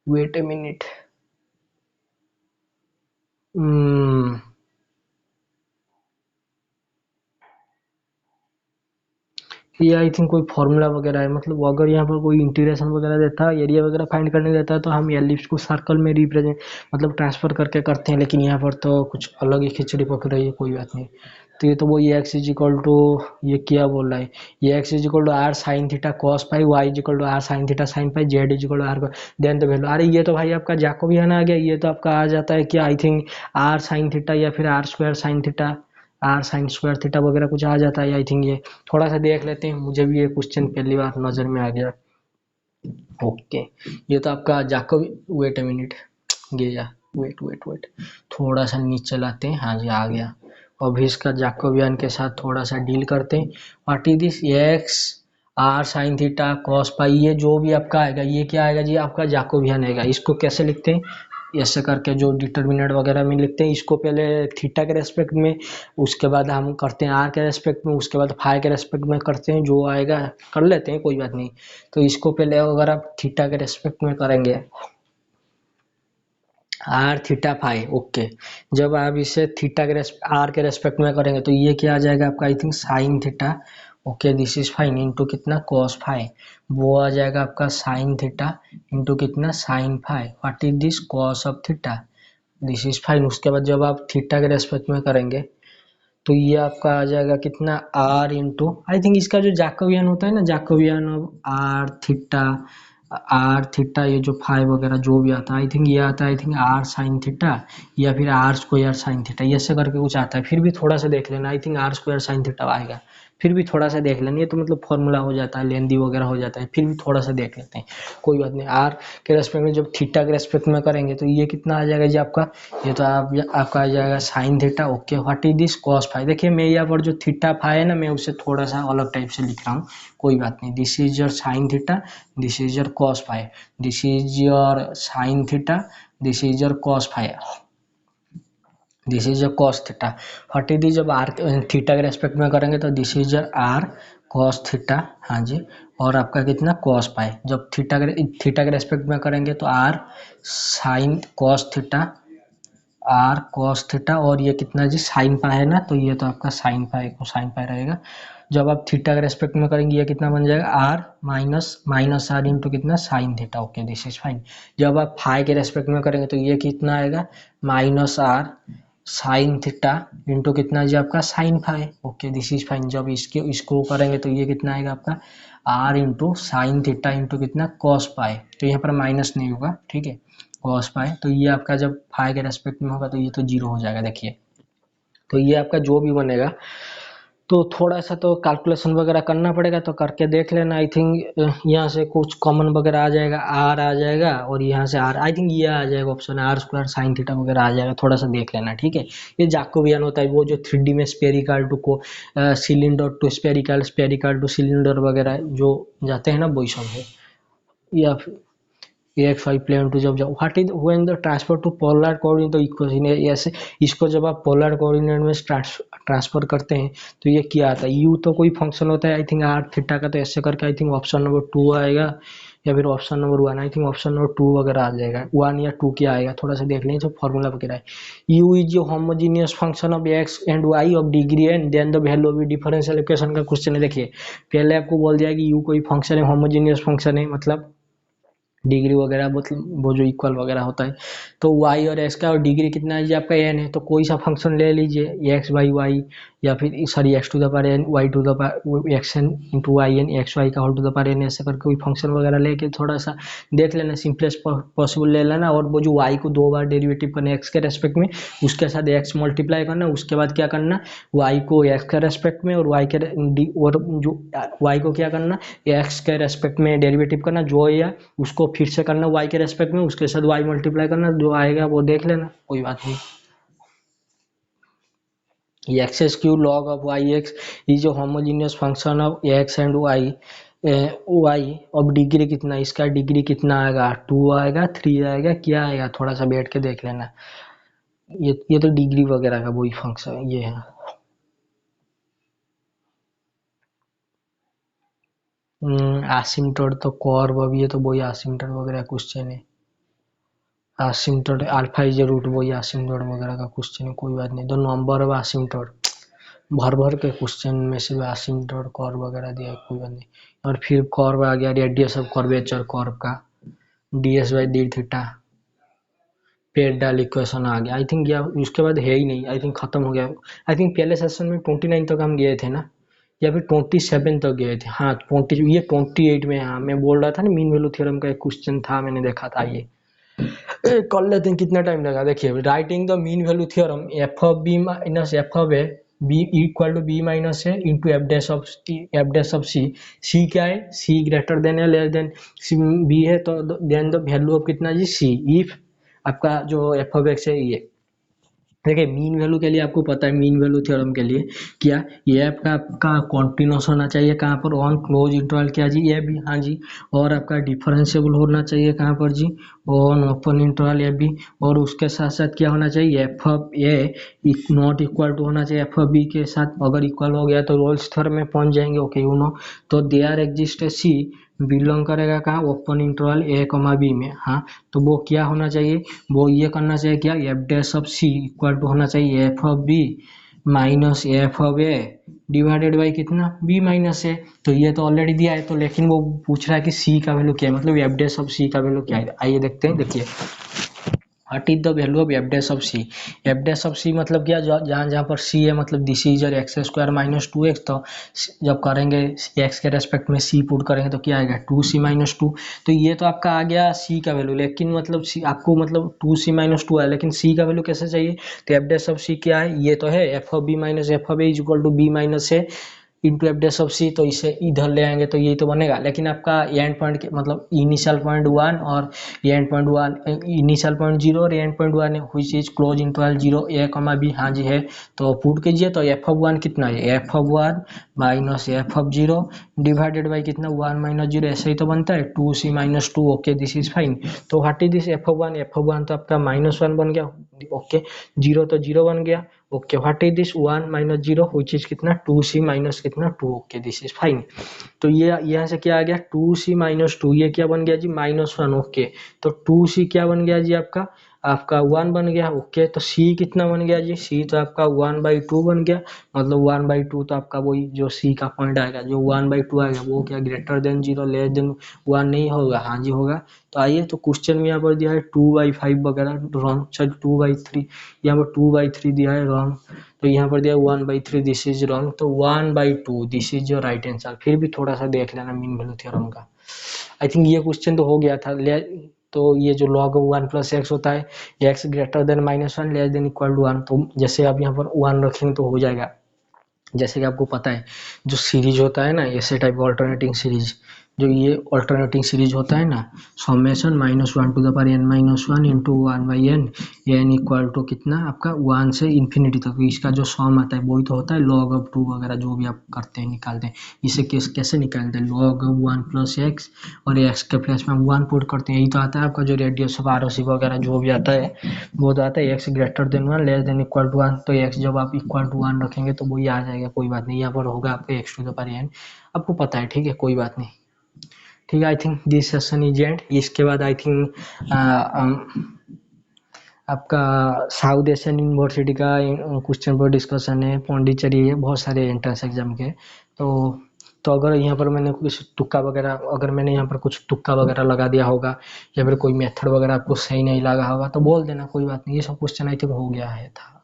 वेट ए मिनट, ये आई थिंक कोई फॉर्मूला वगैरह है, मतलब अगर यहाँ पर कोई इंटीग्रेशन वगैरह देता है, एरिया वगैरह फाइंड करने देता है, तो हम एलिप्स को सर्कल में रिप्रेजेंट मतलब ट्रांसफर करके करते हैं, लेकिन यहाँ पर तो कुछ अलग ही खिचड़ी पक रही है, कोई बात नहीं। तो ये तो वो एक्स इज इक्वल टू, ये क्या बोल रहा है, ये x is equal to r sine theta cos pi, y is equal to r sine theta sine pi, z is equal to r then the value. अरे ये तो भाई आपका जैकोबियन आ गया, ये तो आपका आ जाता है क्या, I think r sine theta या फिर r square sine theta, r sine square theta वगैरह कुछ आ जाता है आई थिंक। ये थोड़ा सा देख लेते हैं, मुझे भी ये क्वेश्चन पहली बार नजर में आ गया। ओके, ये तो आपका जाकोब, वेट अ मिनट, गया, वेट थोड़ा सा नीचे लाते हैं। हाँ जी आ गया। अभी इसका जाकोबियन के साथ थोड़ा सा डील करते हैं। What is this x r sine theta cos pi, ये जो भी आपका आएगा ये क्या आएगा जी आपका जाकोबियन आएगा। इसको कैसे लिखते हैं, ऐसे करके जो डिटर्मिनेंट वगैरह में लिखते हैं, इसको पहले थीटा के रेस्पेक्ट में, उसके बाद हम करते हैं आर के रेस्पेक्ट में, उसके बाद फाई के रेस्पेक्ट में करते हैं, जो आएगा कर लेते हैं कोई बात नहीं। तो इसको पहले अगर आप थीटा के रेस्पेक्ट में करेंगे आर थीटा फाई, ओके, जब आप इसे थीटा के आर के रेस्पेक्ट में करेंगे तो ये क्या आ जाएगा आपका I think sine theta, okay this is fine into कितना कॉस फाई, वो आ जाएगा आपका साइन थीटा इंटू कितना sine phi, what is this cos of theta, this is fine. उसके बाद जब आप थीटा के रेस्पेक्ट में करेंगे तो ये आपका आ जाएगा कितना आर इंटू, आई थिंक इसका जो जैकोबियन होता है ना, जैकोबियन ऑफ आर थीटा ये जो फाइव वगैरह जो भी आता है आई थिंक ये आता है I think r sine theta या फिर आर स्क्वायर साइन थीटा, ये ऐसे करके कुछ आता है। फिर भी थोड़ा सा देख लेना, I think r square sine theta आएगा, फिर भी थोड़ा सा देख लेना, ये तो मतलब फॉर्मूला हो जाता है लेंदी वगैरह हो जाता है, फिर भी थोड़ा सा देख लेते हैं कोई बात नहीं। आर के रेस्पेक्ट में जब थीटा के रेस्पेक्ट में करेंगे तो ये कितना आ जाएगा जी आपका, ये तो आपका आ जाएगा sine theta, okay what is this cos phi. देखिए मैं यहाँ पर जो थीटा फाई है ना, मैं उसे थोड़ा सा अलग टाइप से लिख रहा हूँ, कोई बात नहीं। This is your sine theta, this is your cos phi, this is your sine theta, this is your cos phi. This is a cos theta. What is जब आर थीटा के रेस्पेक्ट में करेंगे तो this is r cos theta, हाँ जी। और आपका कितना कॉस पाई। जब थीटा के रेस्पेक्ट में करेंगे तो r sine cos theta, r cos theta, और ये कितना जी साइन पाई है ना, तो ये तो आपका साइन पाई को साइन पाई रहेगा। जब आप थीटा के रेस्पेक्ट में करेंगे ये कितना बन जाएगा r minus minus r into कितना sine theta. Okay this is fine. जब आप फाई के रेस्पेक्ट में करेंगे तो ये कितना आएगा minus r sine theta into कितना जी आपका sine phi. Okay this is fine. जब इसको करेंगे तो ये कितना आएगा आपका r into sine theta into कितना कॉस पाई, तो यहाँ पर माइनस नहीं होगा, ठीक है, कॉस पाई। तो ये आपका जब फाई के रेस्पेक्ट में होगा तो ये तो जीरो हो जाएगा। देखिए तो ये आपका जो भी बनेगा तो थोड़ा सा तो कैलकुलेशन वगैरह करना पड़ेगा, तो करके देख लेना। आई थिंक यहाँ से कुछ कॉमन वगैरह आ जाएगा, आर आ जाएगा, और यहाँ से आर आई थिंक ये आ जाएगा option r square sine theta वगैरह आ जाएगा। थोड़ा सा देख लेना, ठीक है। ये जैकोबियन होता है, वो जो 3D में स्पेरिकल टू को cylinder to spherical, spherical to cylinder वगैरह जो जाते हैं ना, वही सब है। या AXY प्लेन टू जब जाओ what is when the transfer to polar coordinate, तो इक्वेशन ऐसे इसको जब आप पोलर कोऑर्डिनेट में ट्रांसफर करते हैं तो ये क्या आता है, यू तो कोई फंक्शन होता है आई थिंक आर थीटा का, तो ऐसे करके आई थिंक ऑप्शन नंबर 2 आएगा या फिर option number 1, I think option number 2 वगैरह आ जाएगा, 1 या 2 क्या आएगा थोड़ा सा देख लें जो फॉर्मूला वगैरह है। यू इज जो homogeneous function of x and y of degree n then the value of differential equation का क्वेश्चन है। देखिए पहले आपको बोल दिया कि यू कोई फंक्शन है, होमोजीनियस फंक्शन है, मतलब डिग्री वगैरह मतलब वो जो इक्वल वगैरह होता है, तो वाई और एक्स का, और डिग्री कितना है जी आपका एन है, तो कोई सा फंक्शन ले लीजिए एक्स बाई वाई, या फिर sorry x to the power n y to the power x n into y n x y का whole to the power n, ऐसे करके कोई फंक्शन वगैरह लेके थोड़ा सा देख लेना, सिंपलेस्ट पॉसिबल ले लेना। और वो जो वाई को 2 बार डेरिवेटिव करना एक्स के रेस्पेक्ट में, उसके साथ एक्स मल्टीप्लाई करना, उसके बाद क्या करना वाई को एक्स के रेस्पेक्ट में और वाई के और जो वाई को क्या करना एक्स के रेस्पेक्ट में डेरिवेटिव करना, जो या उसको फिर से करना y के रेस्पेक्ट में, उसके साथ y मल्टीप्लाई करना, जो आएगा वो देख लेना, कोई बात नहीं। ये x q log of y x is जो homogeneous function of x and y, y अब डिग्री कितना, इसका डिग्री कितना आएगा 2 आएगा 3 आएगा क्या आएगा, थोड़ा सा बैठ के देख लेना। ये तो डिग्री वगैरह का वही फंक्शन ये है। एसिम्पटोट तो कर्व, अब ये तो वही एसिम्पटोट वगैरह क्वेश्चन है, एसिम्पटोट अल्फा इज रूट वही एसिम्पटोट वगैरह का क्वेश्चन है, कोई बात नहीं। द नंबर ऑफ एसिम्पटोट भर भर के क्वेश्चन में से एसिम्पटोट कर्व वगैरह दिया है, कोई बात नहीं। और फिर कर्व आ गया रेडियस ऑफ कर्वेचर कर्व का ds by d theta, pedal equation आ गया। आई थिंक या उसके बाद है ही नहीं, आई थिंक खत्म हो गया। आई थिंक पहले सेशन में 29 तक हम गए थे ना, या फिर 27 तक गए थे, हाँ 20 ये 28 में, हाँ मैं बोल रहा था ना मीन वैल्यू थ्योरम का एक क्वेश्चन था, मैंने देखा था ये कर लेते हैं, कितना टाइम लगा। देखिए writing the mean value theorem F of B minus F of A B equal to B minus A into F dash of C. C क्या है, सी ग्रेटर देन या लेस देन सी बी है, तो then the value of कितना जी सी, if आपका जो F of x है ये। देखिए मीन वैल्यू के लिए आपको पता है, मीन वैल्यू थ्योरम के लिए क्या ये आपका कॉन्टिन्यूस होना चाहिए कहाँ पर ऑन क्लोज इंटरवल, क्या जी ये भी, हाँ जी। और आपका डिफरेंशिएबल होना चाहिए कहाँ पर जी ऑन ओपन इंटरवल ये भी। और उसके साथ साथ क्या होना चाहिए f of a not equal to होना चाहिए एफ ऑफ बी के साथ, अगर इक्वल हो गया तो रोल्स थ्योरम में पहुंच जाएंगे। ओके यू नो, तो देयर एग्जिस्ट सी बिलोंग करेगा कहाँ ओपन इंटरवल ए कमा बी में, हाँ। तो वो क्या होना चाहिए, वो ये करना चाहिए क्या f dash of c equal to होना चाहिए f of B minus F of a divided by कितना बी माइनस ए। तो ये तो ऑलरेडी दिया है, तो लेकिन वो पूछ रहा है कि सी का वैल्यू क्या है, मतलब एफ डैश ऑफ सी का वैल्यू क्या है। आइए देखते हैं, देखिए what is the value of f dash of c. F dash of c मतलब क्या, जहाँ जहाँ पर सी है मतलब this is x square minus 2x, तो जब करेंगे एक्स के रेस्पेक्ट में सी पुट करेंगे तो क्या आएगा 2c माइनस 2। तो ये तो आपका आ गया सी का वैल्यू, लेकिन मतलब सी आपको मतलब 2c माइनस 2 है, लेकिन सी का वैल्यू कैसे चाहिए, तो एफ डैश ऑफ सी क्या है, ये तो है f of B minus F of a is equal to B minus A into F dash of c, तो इसे इधर ले आएंगे तो ये तो बनेगा। लेकिन आपका एंड पॉइंट के मतलब इनिशियल पॉइंट 1 और एंड पॉइंट 1, इनिशियल पॉइंट 0 और end point 1 which is close interval 0 a comma b. हाँ जी है, तो पुट कीजिए तो एफ ऑफ 1 कितना है, f of 1 minus F of 0 divided by कितना 1 माइनस 0, ऐसे ही तो बनता है 2c minus 2। Okay this is fine. तो what is this f of 1, f of 1 तो आपका -1 बन गया। ओके 0 तो 0 बन गया। Okay what is this 1 minus 0 which is कितना 2c माइनस कितना 2। Okay this is fine. तो ये यहाँ से क्या आ गया 2c माइनस 2, ये क्या बन गया जी -1। ओके तो 2c क्या बन गया जी आपका आपका 1 बन गया। ओके तो c कितना बन गया जी, c तो आपका 1/2 बन गया। मतलब 1/2 तो आपका वही जो c का पॉइंट आएगा जो 1/2 आएगा वो क्या ग्रेटर देन 0 लेस देन 1 नहीं होगा। हाँ जी होगा। तो आइए तो क्वेश्चन में यहाँ पर दिया है 2/5 वगैरह रॉन्ग, चल 2/3 यहाँ पर 2/3 दिया है रॉन्ग। तो यहाँ पर दिया 1/3 दिस इज रॉन्ग। तो 1/2 this is your right answer. फिर भी थोड़ा सा देख लेना मीन वैल्यू थ्योरम का। आई थिंक ये क्वेश्चन तो हो गया था। तो ये जो log 1 प्लस एक्स होता है, x greater than -1 less than equal to 1, तो जैसे आप यहाँ पर 1 रखेंगे तो हो जाएगा। जैसे कि आपको पता है जो सीरीज होता है ना ऐसे टाइप ऑल्टरनेटिंग सीरीज, जो ये ऑल्टरनेटिंग सीरीज होता है ना summation -1 to the power n-1 into 1/n n equal to कितना आपका 1 से इन्फिनिटी तक, इसका जो सम आता है वही तो होता है log ऑफ 2 वगैरह जो भी आप करते हैं निकालते हैं। इसे कैसे निकालते हैं log ऑफ 1 प्लस एक्स और एक्स के प्लेस में 1 पुट करते हैं, यही तो आता है आपका जो रेडियस ऑफ ROC वगैरह जो भी आता है वो तो आता है x greater than 1 less than equal to 1। तो एक्स जब आप इक्वल टू 1 रखेंगे तो वही आ जाएगा, कोई बात नहीं। यहाँ पर होगा आपका x to the power n, आपको पता है ठीक है, कोई बात नहीं। ठीक है I think this session is and. इसके बाद आई थिंक आपका साउथ एशियन यूनिवर्सिटी का क्वेश्चन पर डिस्कशन है, पौंडीचेरी है, बहुत सारे एंट्रेंस एग्जाम के। तो अगर यहाँ पर मैंने कुछ तुक्का वगैरह लगा दिया होगा या फिर कोई मेथड वगैरह आपको सही नहीं लगा होगा तो बोल देना, कोई बात नहीं। ये सब क्वेश्चन आई थिंक हो गया है था।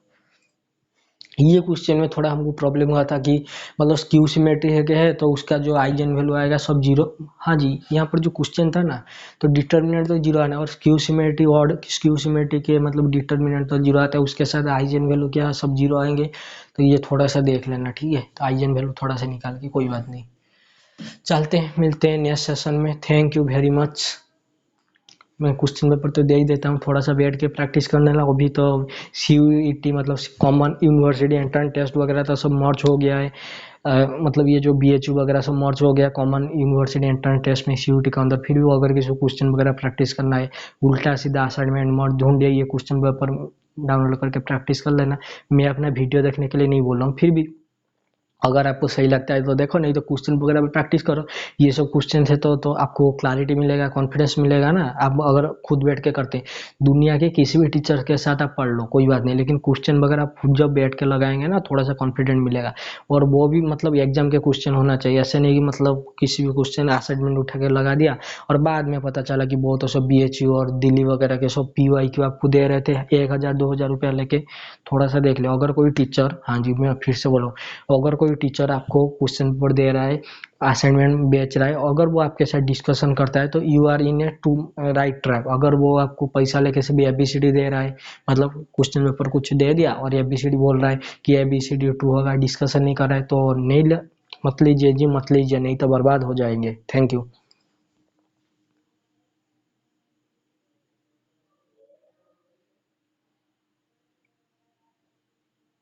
ये क्वेश्चन में थोड़ा हमको प्रॉब्लम हुआ था कि मतलब स्क्यू सिमेट्री है तो उसका जो आइगन वैल्यू आएगा सब जीरो। हाँ जी यहाँ पर जो क्वेश्चन था ना तो डिटर्मिनेंट तो जीरो आना, और स्क्यू सिमेट्री के मतलब डिटर्मिनेंट तो जीरो आता है, उसके साथ आइगन वैल्यू क्या सब जीरो आएंगे। तो ये थोड़ा सा देख लेना ठीक है। तो आइगन वैल्यू थोड़ा सा निकाल के, कोई बात नहीं। चलते हैं, मिलते हैं नेक्स्ट सेशन में। Thank you very much. मैं क्वेश्चन पेपर तो दे ही देता हूँ, थोड़ा सा बैठ के प्रैक्टिस करने लगा। अभी तो CUET मतलब कॉमन यूनिवर्सिटी एंट्रेंस टेस्ट वगैरह तो सब मर्ज हो गया है। मतलब ये जो BHU वगैरह सब मर्ज हो गया कॉमन यूनिवर्सिटी एंट्रेंस टेस्ट में CUET के अंदर। फिर भी अगर किसी को क्वेश्चन वगैरह प्रैक्टिस करना है, उल्टा सीधा असाइनमेंट मत ढूंढिए, ये क्वेश्चन पेपर डाउनलोड करके प्रैक्टिस कर लेना। मैं अपना वीडियो देखने के लिए नहीं बोल रहा हूँ, फिर भी अगर आपको सही लगता है तो देखो, नहीं तो क्वेश्चन वगैरह में प्रैक्टिस करो। ये सब क्वेश्चन है तो आपको क्लैरिटी मिलेगा, कॉन्फिडेंस मिलेगा ना। आप अगर खुद बैठ के करते हैं, दुनिया के किसी भी टीचर के साथ आप पढ़ लो कोई बात नहीं, लेकिन क्वेश्चन वगैरह आप खुद जब बैठ के लगाएंगे ना थोड़ा सा कॉन्फिडेंट मिलेगा। और वो भी मतलब एग्जाम के क्वेश्चन होना चाहिए, ऐसे नहीं कि मतलब किसी भी क्वेश्चन असाइनमेंट उठा के लगा दिया और बाद में पता चला कि वो तो सब BHU और दिल्ली वगैरह के सब PYQ आपको दे रहे थे 1000-2000 रुपया लेके। थोड़ा सा देख लो अगर कोई टीचर, हाँ जी मैं फिर से बोलूँ, अगर कोई टीचर आपको क्वेश्चन पेपर दे रहा है, असाइनमेंट बेच रहा है, अगर वो आपके साथ डिस्कशन करता है तो you are in a to right track. अगर वो आपको पैसा लेके से भी ABCD दे रहा है, मतलब क्वेश्चन पेपर कुछ दे दिया और ABCD बोल रहा है कि ABCD 2 होगा, डिस्कशन नहीं कर रहा है, तो नहीं मत लीजिए जी, मत लीजिए, नहीं तो बर्बाद हो जाएंगे। Thank you.